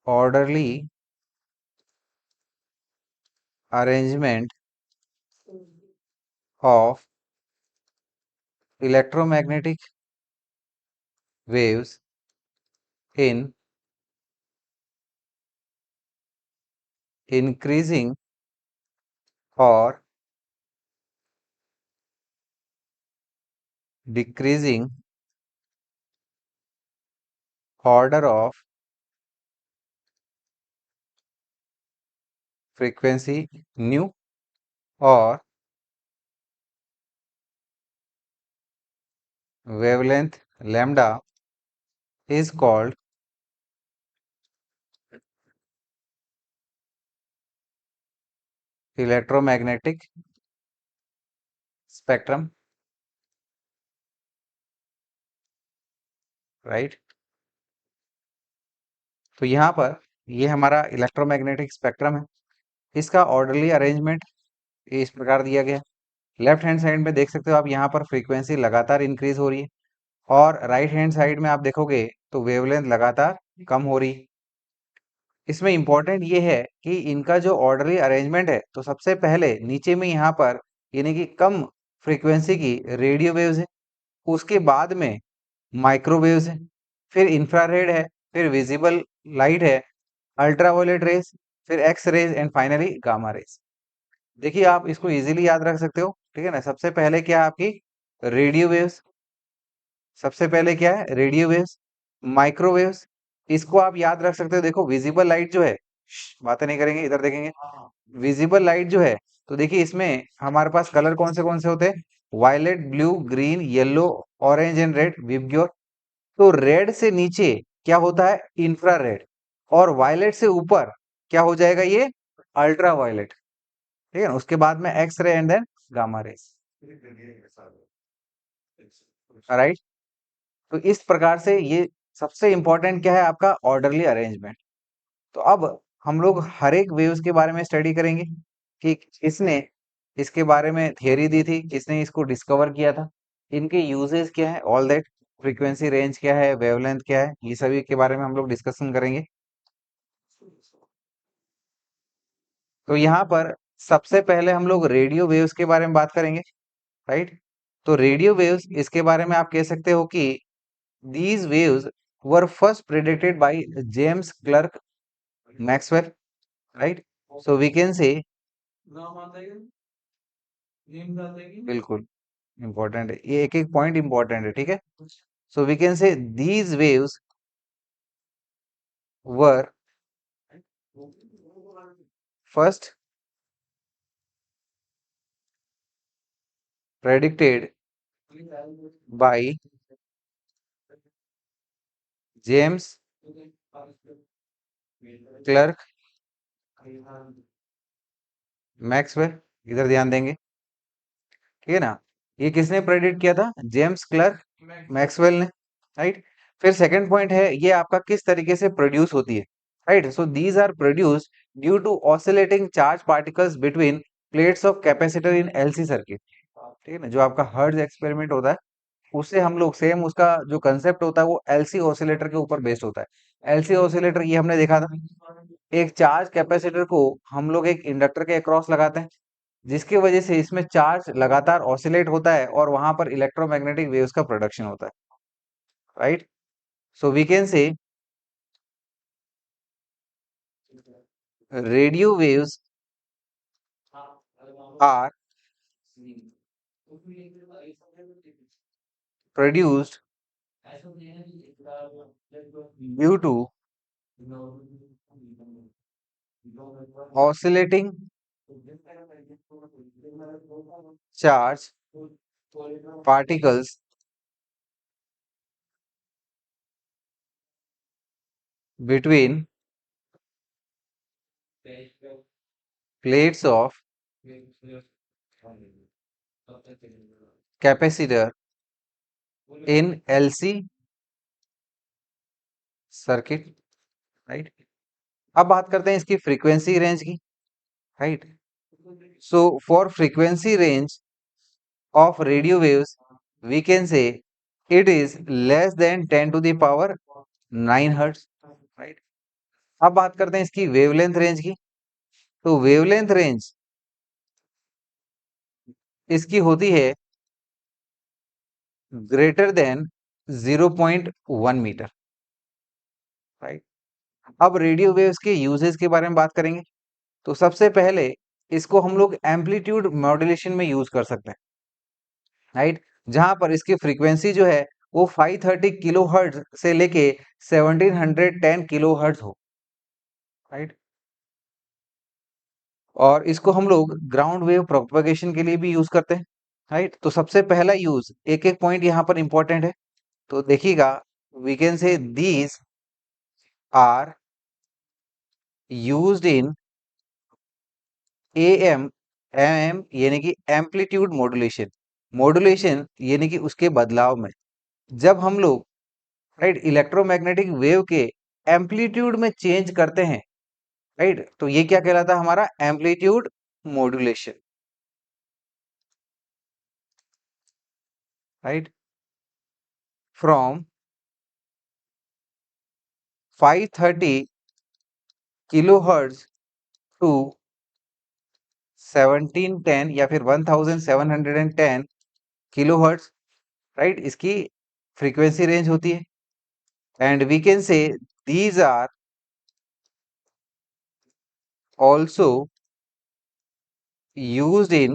orderly arrangement of electromagnetic waves in increasing or decreasing order of frequency nu or wavelength lambda is called electromagnetic spectrum, right. तो यहाँ पर ये हमारा electromagnetic spectrum है, इसका orderly arrangement इस प्रकार दिया गया है। लेफ्ट हैंड साइड में देख सकते हो आप, यहाँ पर फ्रीक्वेंसी लगातार इंक्रीज हो रही है, और राइट हैंड साइड में आप देखोगे तो वेवलेंथ लगातार कम हो रही है। इसमें इंपॉर्टेंट ये है कि इनका जो ऑर्डरली अरेंजमेंट है, तो सबसे पहले नीचे में यहाँ पर यानी कि कम फ्रीक्वेंसी की रेडियो वेव्स है, उसके बाद में माइक्रोवेव्स है, फिर इंफ्रारेड है, फिर विजिबल लाइट है, अल्ट्रावायलेट रेज, फिर X rays and finally gamma rays. देखिए आप इसको इजीली याद रख सकते हो, ठीक है ना। सबसे पहले क्या है आपकी रेडियो वेव्स, सबसे पहले क्या है रेडियो वेव्स, माइक्रोवेव्स, इसको आप याद रख सकते हो। देखो विजिबल लाइट जो है, बातें नहीं करेंगे, इधर देखेंगे। विजिबल लाइट जो है, तो देखिए इसमें हमारे पास कलर कौन से होते हैं, violet, blue, green, yellow, orange and red, VIBGYOR. तो रेड से नीचे क्या होता है इंफ्रारेड, और वायलेट से ऊपर क्या हो जाएगा ये अल्ट्रा वायलेट, ठीक है ना। उसके बाद में X ray and then gamma rays, right. तो इस प्रकार से ये सबसे इंपॉर्टेंट क्या है आपका ऑर्डरली अरेंजमेंट। तो अब हम लोग हर एक वेव्स के बारे में स्टडी करेंगे कि किसने इसके बारे में थियरी दी थी, किसने इसको डिस्कवर किया था, इनके यूजेस क्या है, ऑल दैट, फ्रीक्वेंसी रेंज क्या है, वेवलेंथ क्या है, ये सभी के बारे में हम लोग डिस्कशन करेंगे। तो यहाँ पर सबसे पहले हम लोग रेडियो वेव्स के बारे में बात करेंगे, राइट। तो रेडियो वेव्स इसके बारे में आप कह सकते हो कि these waves were first predicted by James Clerk Maxwell, right? So we can say बिल्कुल important है, ये एक एक पॉइंट important है, ठीक है। So we can say these waves were first predicted by James Clerk Maxwell, इधर ध्यान देंगे, ठीक है ना। ये किसने प्रेडिक्ट किया था, जेम्स क्लर्क मैक्सवेल ने, राइट। फिर सेकंड पॉइंट है ये आपका किस तरीके से प्रोड्यूस होती है, right. So these are produced due to oscillating charge particles between plates of capacitor in LC circuit, ठीक है ना। जो आपका हर्ट्ज एक्सपेरिमेंट होता है, उससे हम लोग सेम उसका जो कंसेप्ट होता है वो एलसी ऑसिलेटर के ऊपर बेस्ड होता है। एलसी ऑसिलेटर ये हमने देखा था, एक चार्ज कैपेसिटर को हम लोग एक इंडक्टर के अक्रॉस लगाते हैं, जिसकी वजह से इसमें चार्ज लगातार ऑसिलेट होता है और वहां पर इलेक्ट्रोमैग्नेटिक वेव्स का प्रोडक्शन होता है, right. So we can say radio waves are produced due to oscillating charge particles between plates of capacitor in LC circuit, right. अब बात करते हैं इसकी फ्रीक्वेंसी रेंज की, right. So for frequency range of radio waves we can say it is less than 10 to the power 9 hertz, right. अब बात करते हैं इसकी वेवलेंथ रेंज की। तो वेवलेंथ रेंज इसकी होती है ग्रेटर देन 0.1 मीटर, राइट। अब रेडियो वेव्स के यूजेस के बारे में बात करेंगे। तो सबसे पहले इसको हम लोग एम्पलीट्यूड मॉड्यूलेशन में यूज कर सकते हैं, राइट। जहां पर इसकी फ्रीक्वेंसी जो है वो 530 किलो हर्ट्ज से लेके 1710 किलो हर्ट्ज हो, राइट। और इसको हम लोग ग्राउंड वेव प्रोपगेशन के लिए भी यूज करते हैं, राइट। तो सबसे पहला यूज, एक एक पॉइंट यहाँ पर इंपॉर्टेंट है, तो देखिएगा। We can say these are used in AM M यानी कि एम्पलीट्यूड मॉड्यूलेशन, मॉड्यूलेशन यानी कि उसके बदलाव में जब हम लोग, राइट, इलेक्ट्रोमैग्नेटिक वेव के एम्पलीट्यूड में चेंज करते हैं, राइट, तो ये क्या कहलाता है हमारा amplitude modulation, right. From 530 kilo hertz to 1710 या फिर 1710 किलो हर्ट्ज, राइट, इसकी फ्रीक्वेंसी रेंज होती है। And we can say these are also used in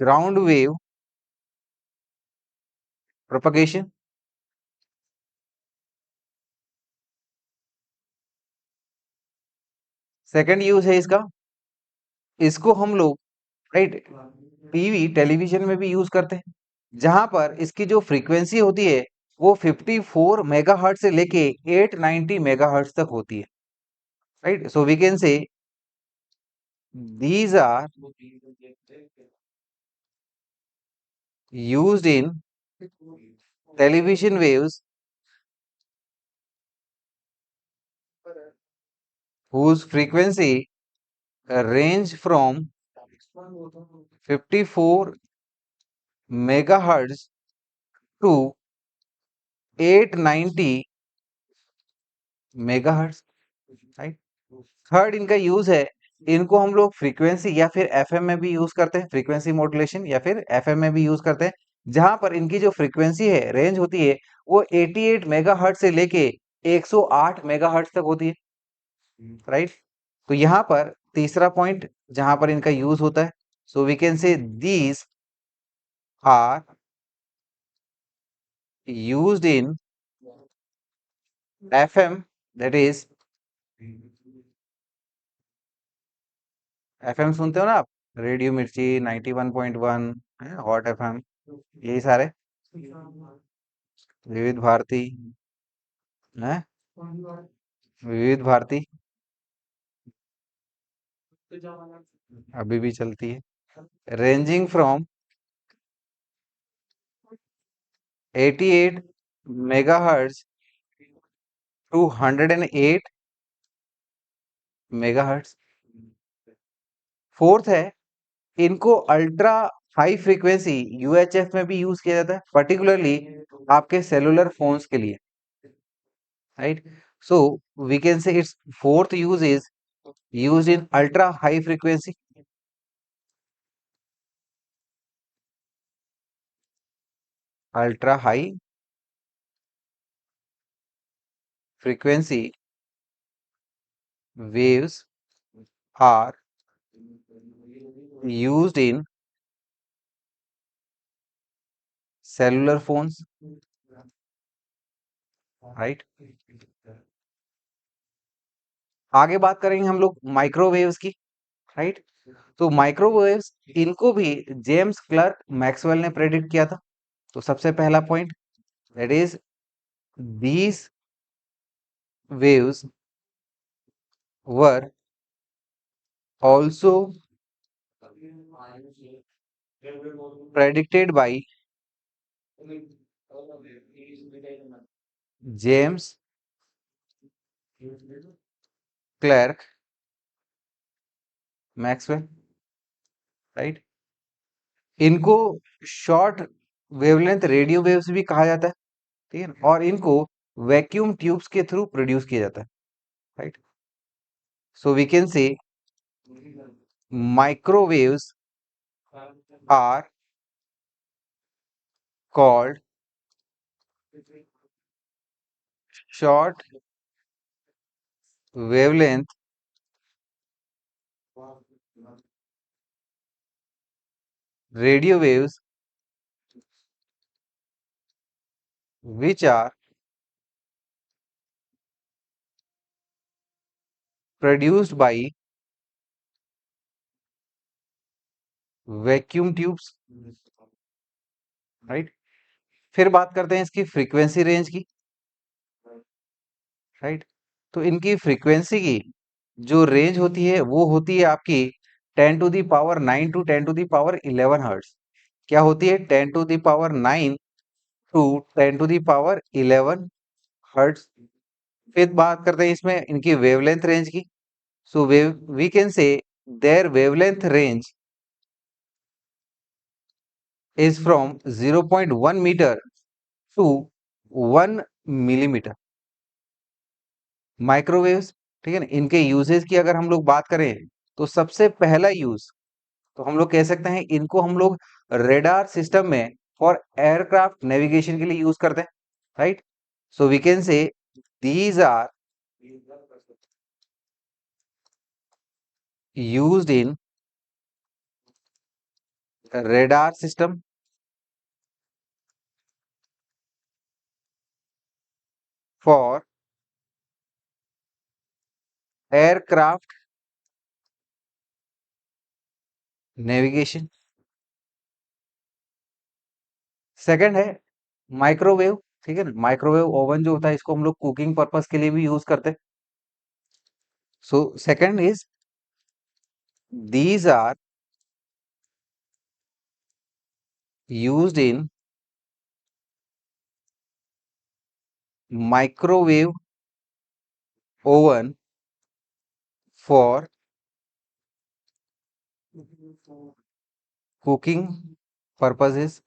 ground wave propagation। Second use है इसका, इसको हम लोग, राइट, टीवी टेलीविजन में भी यूज करते हैं, जहां पर इसकी जो फ्रीक्वेंसी होती है वो 54 मेगाहर्ट्ज से लेके 890 मेगाहर्ट्ज तक होती है, right. So we can say these are used in television waves whose frequency range from 54 megahertz to 890 megahertz, right. Third इनका यूज है, इनको हम लोग फ्रीक्वेंसी या फिर एफएम में भी यूज करते हैं, फ्रीक्वेंसी मॉड्यूलेशन या फिर एफएम में भी यूज करते हैं, जहां पर इनकी जो फ्रीक्वेंसी है, रेंज होती है, वो 88 मेगाहर्ट्ज से लेके 108 मेगाहर्ट्ज तक होती है, राइट। तो यहाँ पर तीसरा पॉइंट जहां पर इनका यूज होता है, so we can say these are used in FM, that is FM सुनते हो ना आप, रेडियो मिर्ची 91.1 है, हॉट एफएम, यही सारे, विविध भारती है, विविध भारती अभी भी चलती है, ranging from 88 megahertz to 108 megahertz. Fourth है, इनको अल्ट्रा हाई फ्रीक्वेंसी यूएचएफ में भी यूज किया जाता है, पर्टिकुलरली आपके सेलुलर फोन्स के लिए, right. So we can say it's fourth use is use in ultra high frequency, ultra high frequency waves are used in cellular phones, right. आगे बात करेंगे हम लोग माइक्रोवेव्स की, राइट। तो माइक्रोवेव्स, इनको भी जेम्स क्लर्क मैक्सवेल ने प्रेडिक्ट किया था। तो सबसे पहला point, that is these waves were also predicted by James Clerk Maxwell, right. इनको शॉर्ट वेवलेंथ रेडियो वेव्स भी कहा जाता है, ठीक है ना? और इनको वैक्यूम ट्यूब्स के थ्रू प्रोड्यूस किया जाता है, right. So we can say microwaves are called short wavelength radio waves which are produced by vacuum tubes, right. फिर बात करते हैं इसकी फ्रीक्वेंसी रेंज की, राइट। तो इनकी फ्रीक्वेंसी की जो रेंज होती है वो होती है आपकी 10⁻⁹ टू 10⁻11 हर्ट्ज। क्या होती है? 10⁻⁹ टू 10⁻11 हर्ट्ज। फिर बात करते हैं इसमें इनकी वेवलेंथ रेंज की। So we can say their wavelength range is from 0.1 meter to 1 millimeter। Microwaves, ठीक है ना, इनके यूजेस की अगर हम लोग बात करें तो सबसे पहला यूज तो हम लोग कह सकते हैं इनको हम लोग रेडार सिस्टम में फॉर एयरक्राफ्ट नेविगेशन के लिए यूज करते हैं, right. So we can say these are used in radar system for aircraft navigation. Second है माइक्रोवेव, ठीक है ना। माइक्रोवेव ओवन जो होता है इसको हम लोग कुकिंग पर्पस के लिए भी यूज करते हैं। So second is these are used in microwave oven for cooking purposes,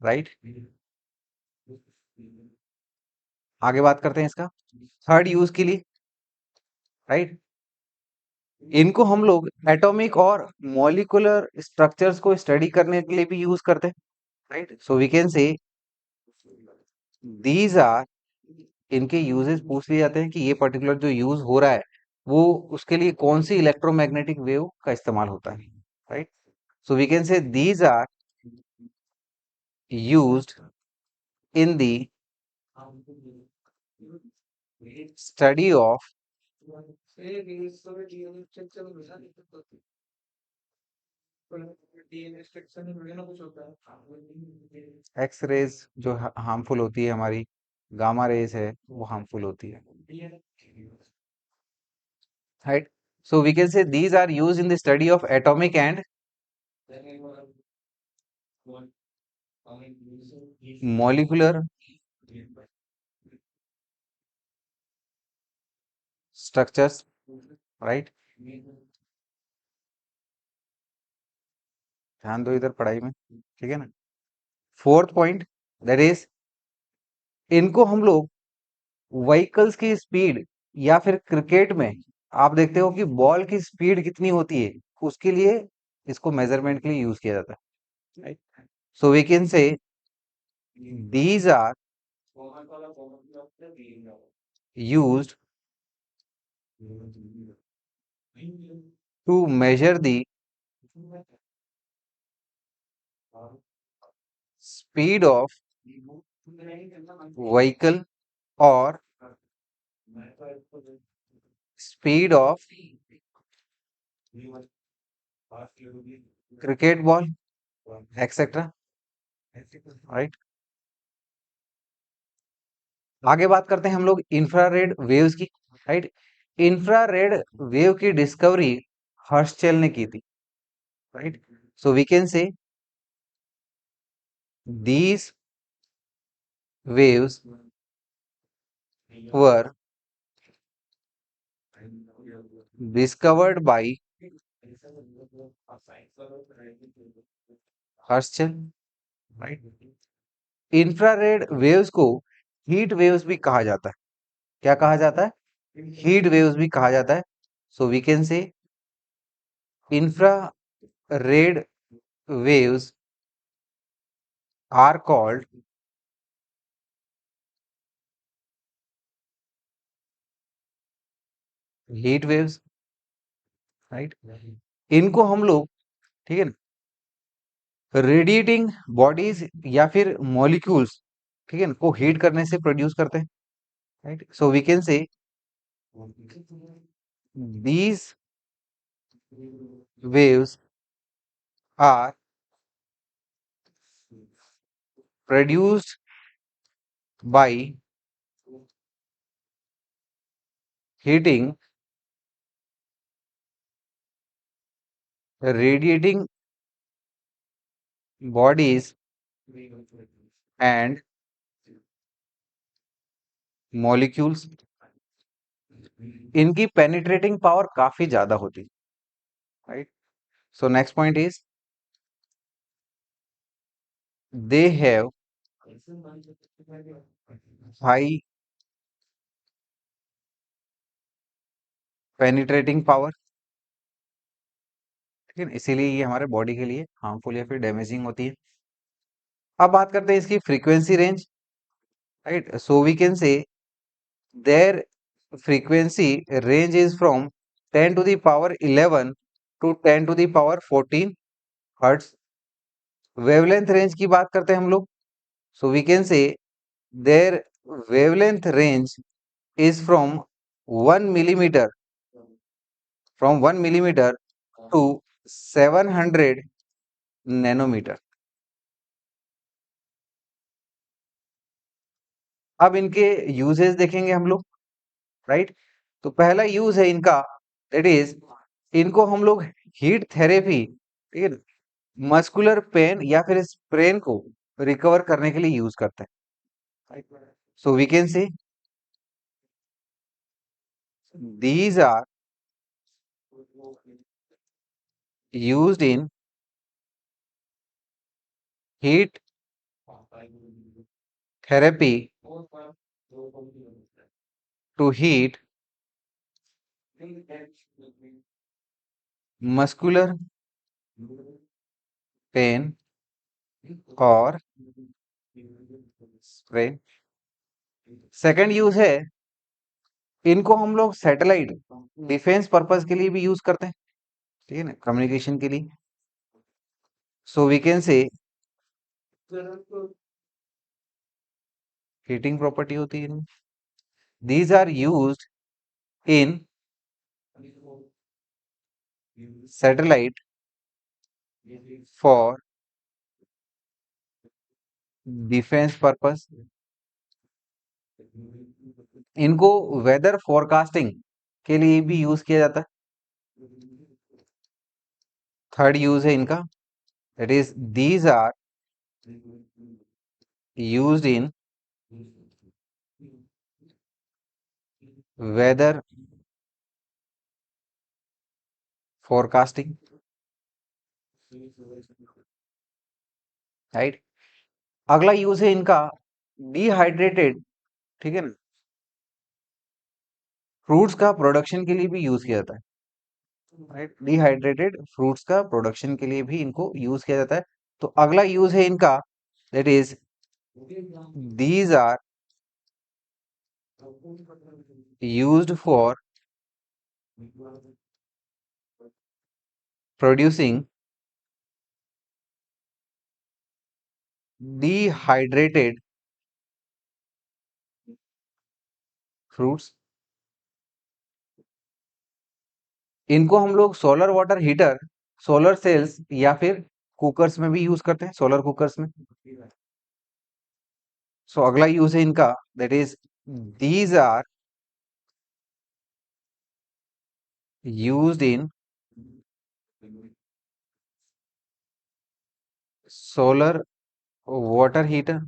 right. आगे बात करते हैं इसका थर्ड यूज के लिए, राइट। इनको हम लोग एटॉमिक और मॉलिक्यूलर स्ट्रक्चर्स को स्टडी करने के लिए भी यूज करते हैं, right. So we can say these are, इनके यूजेस पूछ लिए जाते हैं कि ये पर्टिकुलर जो यूज हो रहा है वो उसके लिए कौन सी इलेक्ट्रोमैग्नेटिक वेव का इस्तेमाल होता है, right. So we can say these are used in the study of X rays जो हार्मफुल होती है हमारी, गामा रेज है वो हार्मफुल होती है, right. So we can say these are used in the study of atomic and molecular structures, right. ध्यान दो इधर पढ़ाई में, ठीक है ना। फोर्थ पॉइंट, दैट इज इनको हम लोग व्हीकल्स की स्पीड या फिर क्रिकेट में आप देखते हो कि बॉल की स्पीड कितनी होती है, उसके लिए इसको मेजरमेंट के लिए यूज किया जाता है, right. So we can say these are used to measure the speed of vehicle or speed of cricket ball, etc. Right. आगे बात करते हैं हम लोग इंफ्रारेड वेव्स की। राइट। इंफ्रारेड वेव की डिस्कवरी हर्शचेल ने की थी। Right. So we can say these waves were discovered by Herschel. Right. Infrared waves को हीट वेव्स भी कहा जाता है। क्या कहा जाता है? हीट वेव्स भी कहा जाता है। So we can say infrared waves are called heat waves। Right. इनको हम लोग, ठीक है ना, रेडिएटिंग बॉडीज या फिर मॉलिक्यूल्स, ठीक है ना, को हीट करने से प्रोड्यूस करते हैं। Right. So we can say these waves are produced by heating radiating bodies and molecules। इनकी पेनिट्रेटिंग पावर काफी ज्यादा होती है। Right. So next point is they have high penetrating power. ठीक है ना, इसीलिए ये हमारे बॉडी के लिए हार्मफुल या फिर डैमेजिंग होती है। अब बात करते हैं इसकी frequency range. Right. So we can say their frequency range is from 10 to the power 11 to 10 to the power 14 hertz. Wavelength range की बात करते हैं हम लोग। So we can say their wavelength range is from 1 millimeter to 700 nanometer. अब इनके uses देखेंगे हम लोग। राइट। तो पहला यूज है इनका, दैट इज इनको हम लोग हीट थेरेपी, ठीक है, मस्कुलर पेन या फिर स्प्रेन को रिकवर करने के लिए यूज करते हैं। So we can say these are used in heat therapy to heat muscular pain और स्प्रेन। सेकंड यूज है, इनको हम लोग सैटेलाइट डिफेंस पर्पस के लिए भी यूज करते हैं। ठीक है ना, कम्युनिकेशन के लिए। So we can say heating property होती है। These are used in satellite for defence purpose. इनको वेदर फोरकास्टिंग के लिए भी यूज किया जाता है। थर्ड यूज है इनका, that is these are used in weather forecasting. Right. अगला यूज है इनका डिहाइड्रेटेड, ठीक है ना, फ्रूट्स का प्रोडक्शन के लिए भी यूज किया जाता है। राइट। डिहाइड्रेटेड फ्रूट्स का प्रोडक्शन के लिए भी इनको यूज किया जाता है। तो अगला यूज है इनका, that is these are used for producing dehydrated fruits। इनको हम लोग solar water heater, solar cells या फिर कुकर्स में भी यूज करते हैं, सोलर कुकर्स में। सो अगला यूज है इनका, that is these are used in solar water heater,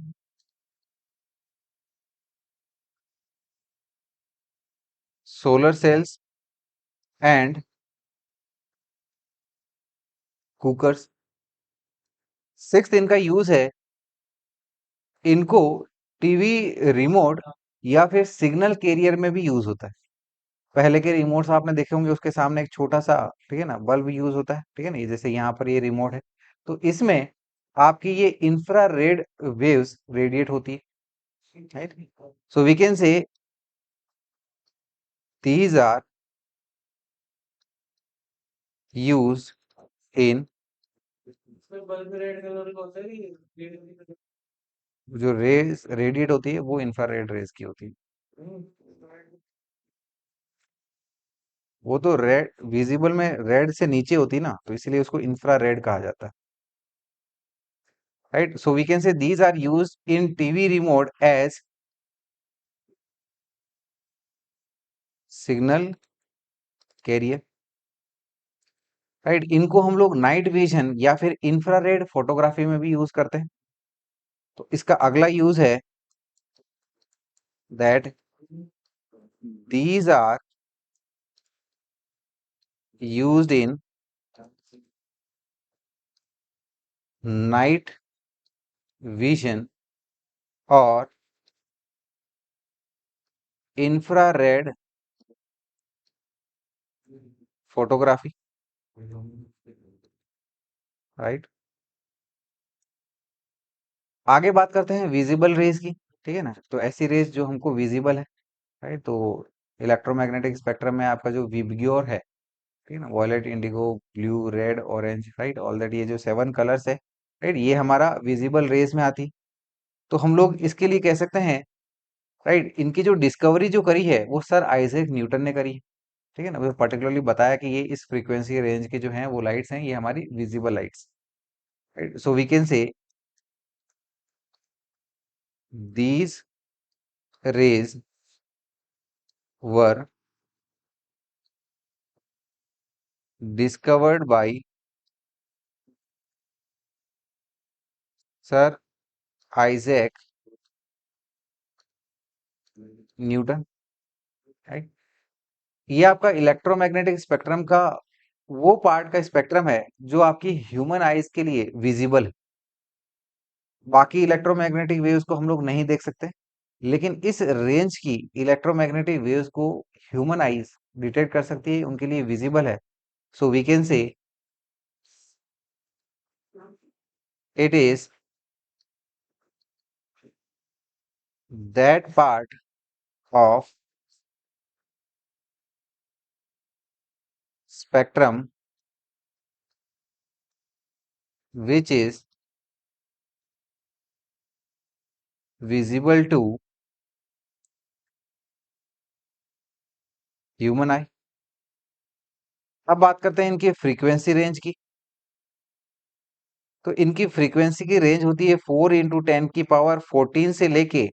solar cells and cookers. Sixth इनका यूज है, इनको टीवी रिमोट या फिर सिग्नल कैरियर में भी यूज होता है। पहले के रिमोट्स आपने देखे होंगे, उसके सामने एक छोटा सा, ठीक है ना, बल्ब यूज होता है, ठीक है ना, ये जैसे यहाँ पर ये रिमोट है, तो इसमें आपकी ये इंफ्रारेड वेव्स रेडिएट होती है, right. So we can say these are used in, जो रेज रेडिएट होती है वो इंफ्रारेड रेज की होती है। वो तो रेड विजिबल में रेड से नीचे होती ना, तो इसीलिए उसको इंफ्रारेड कहा जाता है, right. So we can say these are used in TV remote as signal carrier, right. इनको हम लोग नाइट विजन या फिर इंफ्रारेड फोटोग्राफी में भी यूज करते हैं। तो इसका अगला यूज है that these are used in night vision और इंफ्रारेड फोटोग्राफी, राइट। आगे बात करते हैं विजिबल रेज की, ठीक है ना। तो ऐसी रेज जो हमको विजिबल है, राइट। तो इलेक्ट्रोमैग्नेटिक स्पेक्ट्रम में आपका जो विबग्योर है, ठीक है ना, violet, indigo, blue, red, orange, right, all that, ये जो 7 कलर्स है, राइट, ये हमारा विजिबल रेज में आती। तो हम लोग इसके लिए कह सकते हैं, राइट, इनकी जो डिस्कवरी जो करी है वो सर आइजैक न्यूटन ने करी है, ठीक है ना। वो पर्टिकुलरली बताया कि ये इस फ्रीक्वेंसी रेंज के जो हैं वो लाइट्स हैं, ये हमारी visible lights, right. So we can say these rays were discovered by sir Isaac Newton, right. ये आपका इलेक्ट्रोमैग्नेटिक स्पेक्ट्रम का वो पार्ट का स्पेक्ट्रम है जो आपकी ह्यूमन आईज के लिए विजिबल है। बाकी इलेक्ट्रोमैग्नेटिक वेव्स को हम लोग नहीं देख सकते, लेकिन इस रेंज की इलेक्ट्रोमैग्नेटिक वेव्स को ह्यूमन आईज डिटेक्ट कर सकती है, उनके लिए विजिबल है। So we can say it is that part of spectrum which is visible to human eye। अब बात करते हैं इनकी फ्रीक्वेंसी रेंज की। तो इनकी फ्रीक्वेंसी की रेंज होती है 4 × 10⁻14 से लेके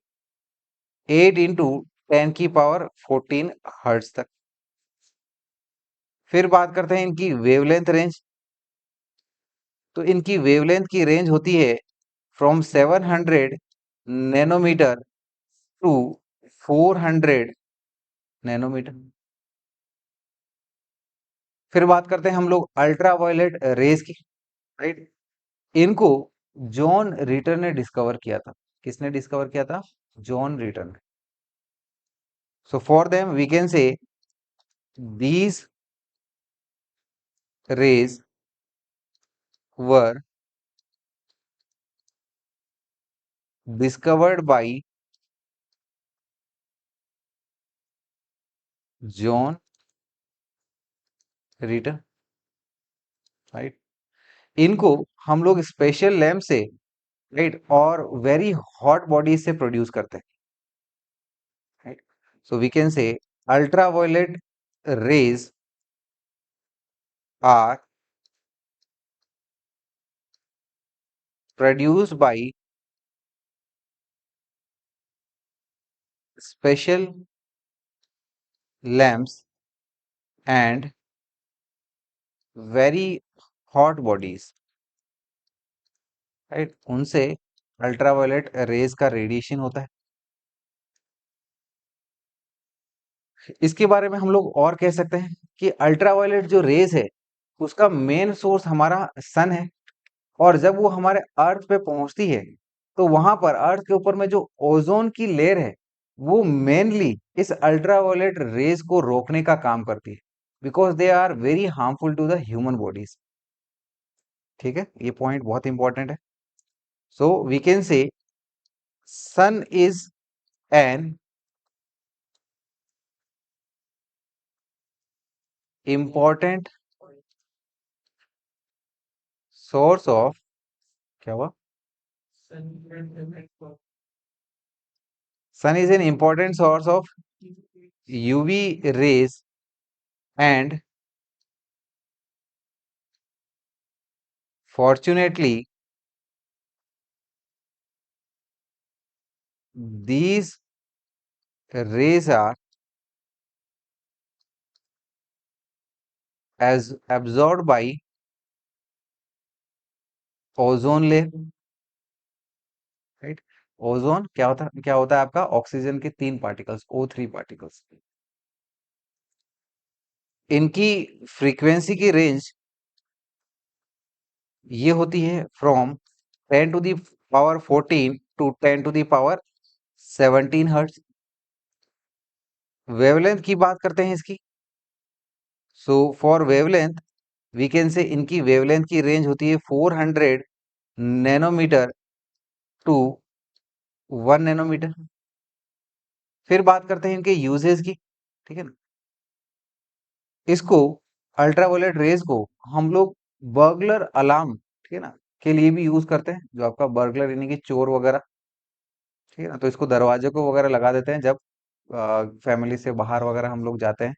8 × 10⁻14 हर्ट्ज तक। फिर बात करते हैं इनकी वेवलेंथ रेंज। तो इनकी वेवलेंथ की रेंज होती है फ्रॉम 700 नैनोमीटर टू 400 नैनोमीटर। फिर बात करते हैं हम लोग अल्ट्रा वायलेट रेज की, राइट। इनको जॉन रीटर ने डिस्कवर किया था। किसने डिस्कवर किया था? जॉन रीटर ने। So for them we can say these rays were discovered by John Ritter, right. इनको हम लोग स्पेशल लैम्प से, राइट, और वेरी हॉट बॉडी से प्रोड्यूस करते हैं, right. So we can say ultraviolet rays are produced by special lamps and very hot bodies, right. उनसे ultraviolet rays का रेडिएशन होता है। इसके बारे में हम लोग और कह सकते हैं कि अल्ट्रावायलेट जो रेज है उसका मेन सोर्स हमारा सन है, और जब वो हमारे अर्थ पे पहुंचती है तो वहां पर अर्थ के ऊपर में जो ओजोन की लेयर है वो मेनली इस अल्ट्रावायलेट रेज को रोकने का काम करती है, because they are very harmful to the human bodies. ठीक है, ये पॉइंट बहुत इंपॉर्टेंट है। So we can say sun is an important source of, क्या हुआ, sun is an important source of UV rays and fortunately these rays are as absorbed by ozone layer, right. Ozone क्या होता है आपका, oxygen के 3 particles, O3 particles. इनकी frequency की range ये होती है from 10 to the power 14 to 10 to the power 17 hertz. Wavelength की बात करते हैं इसकी। So for wavelength we can say इनकी वेवलेंथ की रेंज होती है 400 नैनोमीटर टू 1 नैनोमीटर। फिर बात करते हैं इनके यूजेस की, ठीक है ना। इसको अल्ट्रावायलेट रेज को हम लोग बर्गलर अलार्म, ठीक है ना, के लिए भी यूज करते हैं। जो आपका बर्गलर यानी कि चोर वगैरह, ठीक है ना, तो इसको दरवाजे को वगैरह लगा देते हैं जब फैमिली से बाहर वगैरह हम लोग जाते हैं,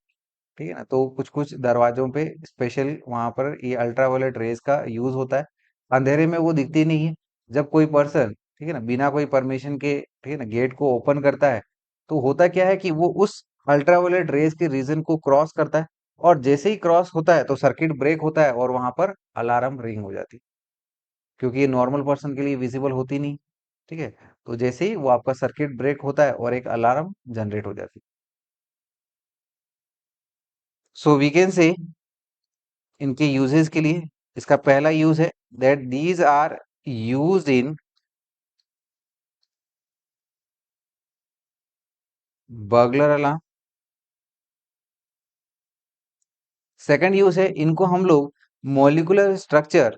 ठीक है ना। तो कुछ कुछ दरवाजों पे स्पेशल वहां पर ये अल्ट्रावायलेट रेज का यूज होता है। अंधेरे में वो दिखती नहीं है। जब कोई पर्सन, ठीक है ना, बिना कोई परमिशन के, ठीक है ना, गेट को ओपन करता है तो होता क्या है कि वो उस अल्ट्रावायलेट रेज के रीजन को क्रॉस करता है, और जैसे ही क्रॉस होता है तो सर्किट ब्रेक होता है और वहां पर अलार्म रिंग हो जाती है, क्योंकि ये नॉर्मल पर्सन के लिए विजिबल होती नहीं, ठीक है। तो जैसे ही वो आपका सर्किट ब्रेक होता है और एक अलार्म जनरेट हो जाती है। सो वी कैन से इनके यूजेस के लिए, इसका पहला यूज है that these are used in burglar alarm. Second use है इनको हम लोग मॉलिक्यूलर स्ट्रक्चर,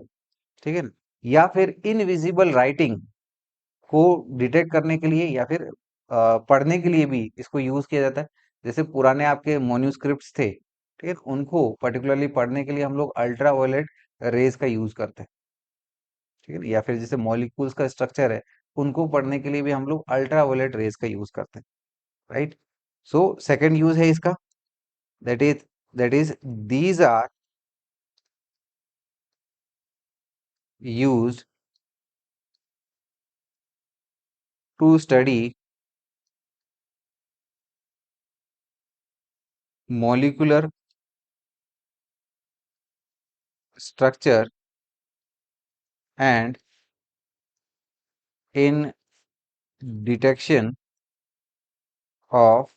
ठीक है ना, या फिर इनविजिबल राइटिंग को डिटेक्ट करने के लिए, या फिर पढ़ने के लिए भी इसको यूज किया जाता है। जैसे पुराने आपके मोन्यूस्क्रिप्ट्स थे, ठीक है, उनको पर्टिकुलरली पढ़ने के लिए हम लोग अल्ट्रावायलेट रेज का यूज करते हैं, ठीक है ना। या फिर जैसे मॉलिक्यूल्स का स्ट्रक्चर है उनको पढ़ने के लिए भी हम लोग अल्ट्रावायलेट रेज का यूज करते हैं, राइट। सो सेकंड यूज है इसका, that is that is these are used to study molecular structure and in detection of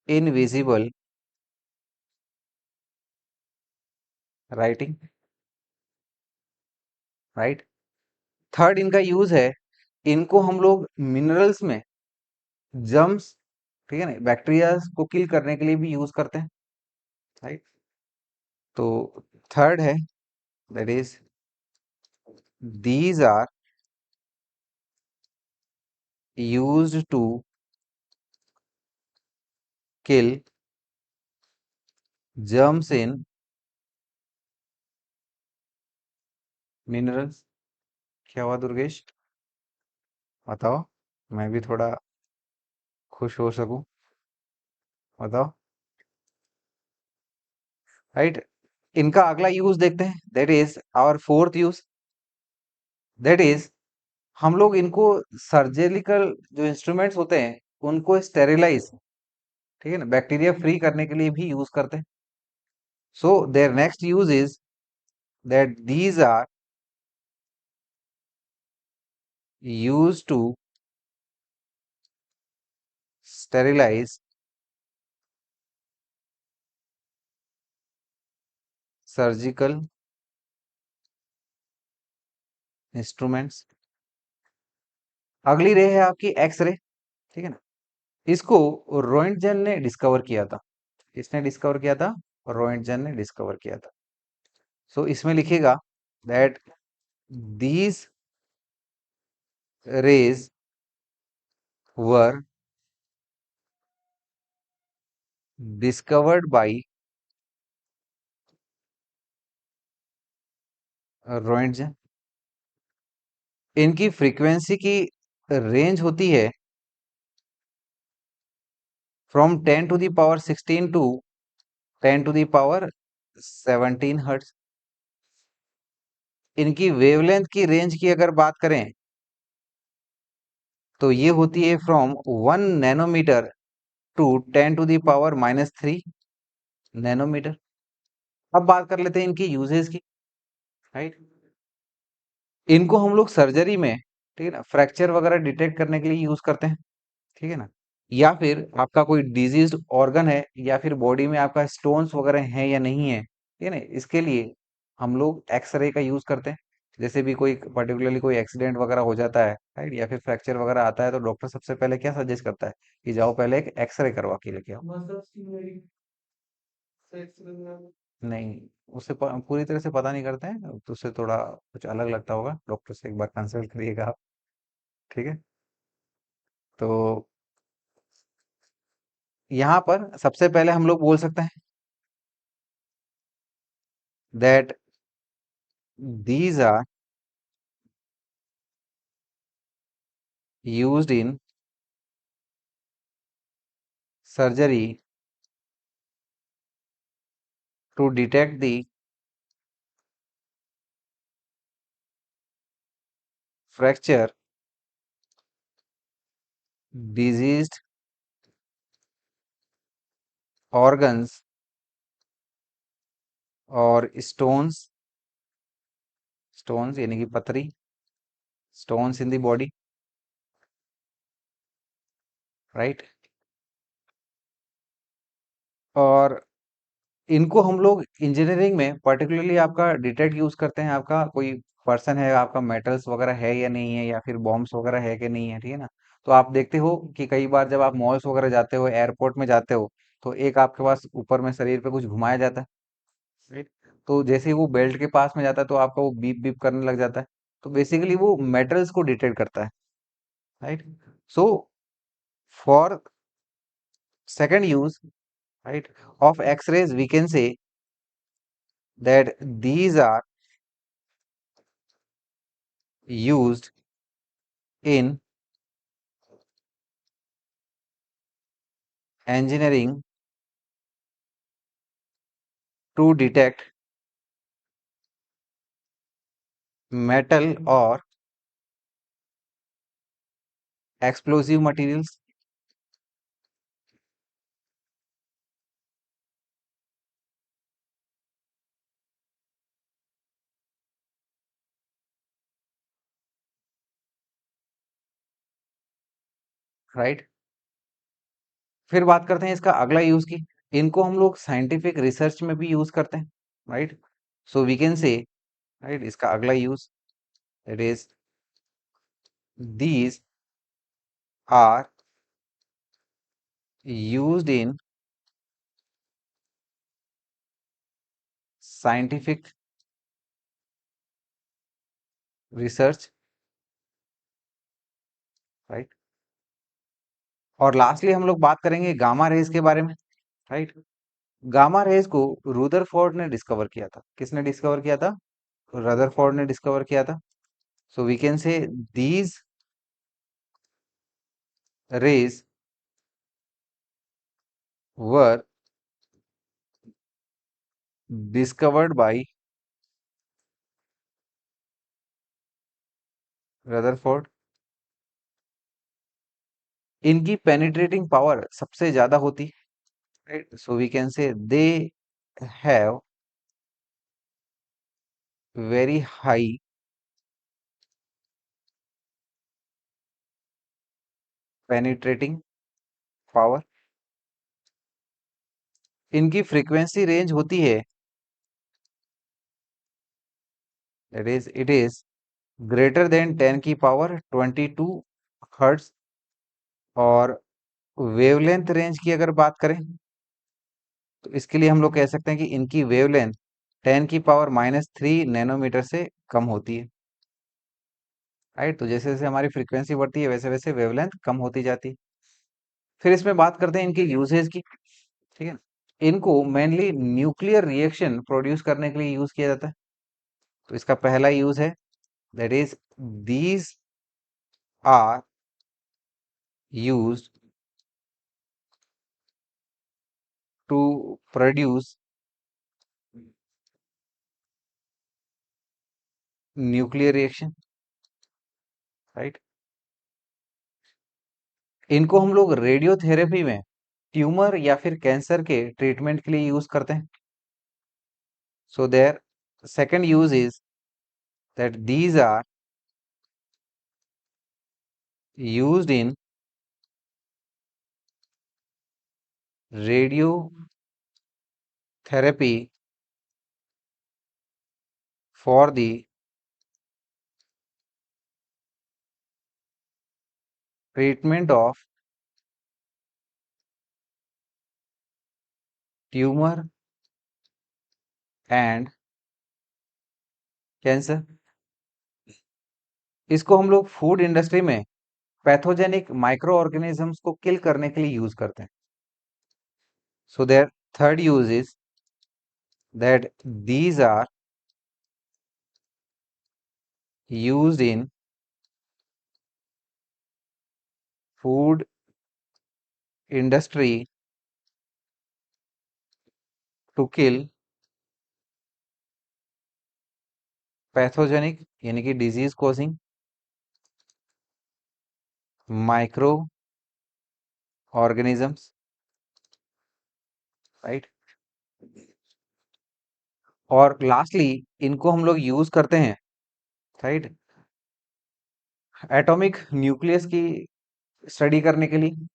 invisible writing, right. Third इनका यूज है, इनको हम लोग मिनरल्स में जर्म्स, ठीक है ना, बैक्टीरिया को किल करने के लिए भी यूज करते हैं, राइट। तो थर्ड है that is these are used to kill germs in minerals. क्या हुआ दुर्गेश? बताओ, मैं भी थोड़ा खुश हो सकूं। बताओ। राइट। इनका अगला यूज देखते हैं, that is our fourth use, that is हम लोग इनको सर्जिकल जो इंस्ट्रूमेंट्स होते हैं उनको स्टेरिलाइज, ठीक है ना, बैक्टीरिया फ्री करने के लिए भी यूज करते हैं। So their next use is that these are use to sterilize surgical instruments. अगली रे है आपकी एक्सरे, ठीक है ना। इसको रोएंटजन ने डिस्कवर किया था। किसने डिस्कवर किया था? रोएंटजन ने डिस्कवर किया था। सो इसमें लिखिएगा that these rays were discovered by Roentgen. इनकी फ्रीक्वेंसी की रेंज होती है from 10 to the power 16 to 10 to the power 17 hertz. इनकी वेवलेंथ की रेंज की अगर बात करें तो ये होती है from 1 nanometer to 10 to the power -3 nanometer. अब बात कर लेते हैं इनकी यूजेस की। राइट। इनको हम लोग सर्जरी में, ठीक है ना, फ्रैक्चर वगैरह डिटेक्ट करने के लिए यूज करते हैं, ठीक है ना। या फिर आपका कोई डिजीज्ड ऑर्गन है या फिर बॉडी में आपका स्टोन्स वगैरह हैं या नहीं है, ठीक है ना, इसके लिए हम लोग एक्सरे का यूज करते हैं। जैसे भी कोई पर्टिकुलरली कोई एक्सीडेंट वगैरह हो जाता है, राइट, या फिर फ्रैक्चर वगैरह आता है तो डॉक्टर सबसे पहले क्या सजेस्ट करता है कि जाओ पहले एक एक्सरे करवा के लेके आओ। नहीं, उससे पूरी तरह से पता नहीं करते हैं तो उससे थोड़ा कुछ अलग लगता होगा, डॉक्टर से एक बार कंसल्ट करिएगा आप। ठीक है। तो यहाँ पर सबसे पहले हम लोग बोल सकते हैं that these are used in surgery to detect the fracture, diseased organs और stones यानी कि पथरी, stones in the body, right। और इनको हम लोग इंजीनियरिंग में पर्टिकुलरली आपका डिटेक्ट यूज करते हैं, आपका कोई पर्सन है, आपका मेटल्स वगैरह है या नहीं है, या फिर बॉम्ब्स वगैरह है कि नहीं है, ठीक है ना। तो आप देखते हो कि कई बार जब आप मॉल्स वगैरह जाते हो, एयरपोर्ट में जाते हो, तो एक आपके पास ऊपर में शरीर पे कुछ घुमाया जाता है, राइट। तो जैसे ही वो बेल्ट के पास में जाता है तो आपका वो बीप बीप करने लग जाता है। तो बेसिकली वो मेटल्स को डिटेक्ट करता है, right. So for second use, right, of X rays we can say that these are used in engineering to detect metal or explosive materials, right. फिर बात करते हैं इसका अगला यूज की। इनको हम लोग साइंटिफिक रिसर्च में भी यूज करते हैं, right. So we can say, right, इसका अगला use that is these are used in scientific research, right. और लास्टली हम लोग बात करेंगे गामा रेज के बारे में, राइट। गामा रेज को रुदरफोर्ड ने डिस्कवर किया था। किसने डिस्कवर किया था? रदरफोर्ड ने डिस्कवर किया था। So we can say these rays were discovered by Rutherford. इनकी पेनिट्रेटिंग पावर सबसे ज्यादा होती है, right. So we can say they have very high penetrating power. इनकी फ्रीक्वेंसी रेंज होती है, that is it is greater than 10 की power 22 hertz. और वेवलेंथ रेंज की अगर बात करें तो इसके लिए हम लोग कह सकते हैं कि इनकी वेवलेंथ 10 की पावर -3 नैनोमीटर से कम होती है, राइट। तो जैसे जैसे हमारी फ्रीक्वेंसी बढ़ती है वैसे वैसे वेवलेंथ कम होती जाती है। फिर इसमें बात करते हैं इनके यूजेज की, ठीक है। इनको मेनली न्यूक्लियर रिएक्शन प्रोड्यूस करने के लिए यूज किया जाता है। तो इसका पहला यूज है, that is these are used to produce nuclear reaction, right. इनको हम लोग रेडियोथेरेपी में ट्यूमर या फिर कैंसर के ट्रीटमेंट के लिए यूज करते हैं। So their second use is that these are used in radiotherapy for the treatment of tumor and cancer. इसको हम लोग फूड इंडस्ट्री में पैथोजेनिक माइक्रो ऑर्गेनिजम्स को किल करने के लिए यूज करते हैं। So their third use is that these are used in food industry to kill pathogenic यानी कि disease causing micro organisms, right. और लास्टली इनको हम लोग यूज करते हैं, राइट, एटॉमिक न्यूक्लियस की स्टडी करने के लिए,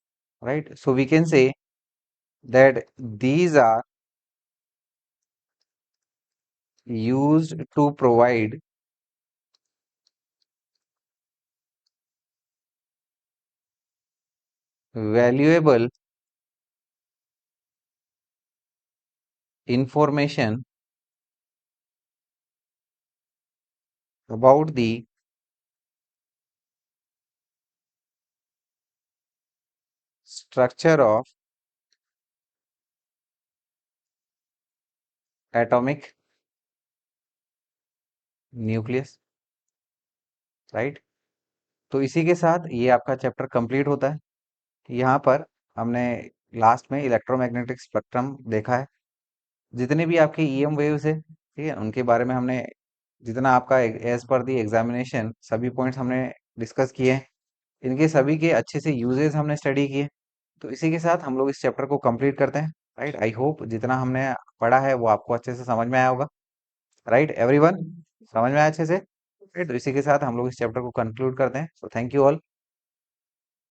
right. So we can say that these are used to provide valuable information about the structure of atomic nucleus, right. तो इसी के साथ ये आपका चैप्टर कंप्लीट होता है। यहाँ पर हमने लास्ट में इलेक्ट्रोमैग्नेटिक स्पेक्ट्रम देखा है। जितने भी आपके ईएम वेव्स है, ठीक है, उनके बारे में हमने जितना आपका एज पर दी एग्जामिनेशन सभी पॉइंट्स हमने डिस्कस किए हैं। इनके सभी के अच्छे से यूजेस हमने स्टडी किए। तो इसी के साथ हम लोग इस चैप्टर को कंप्लीट करते हैं, राइट। आई होप जितना हमने पढ़ा है वो आपको अच्छे से समझ में आया होगा, राइट एवरीवन। समझ में आया अच्छे से, राइट। तो इसी के साथ हम लोग इस चैप्टर को कंक्लूड करते हैं। So thank you all.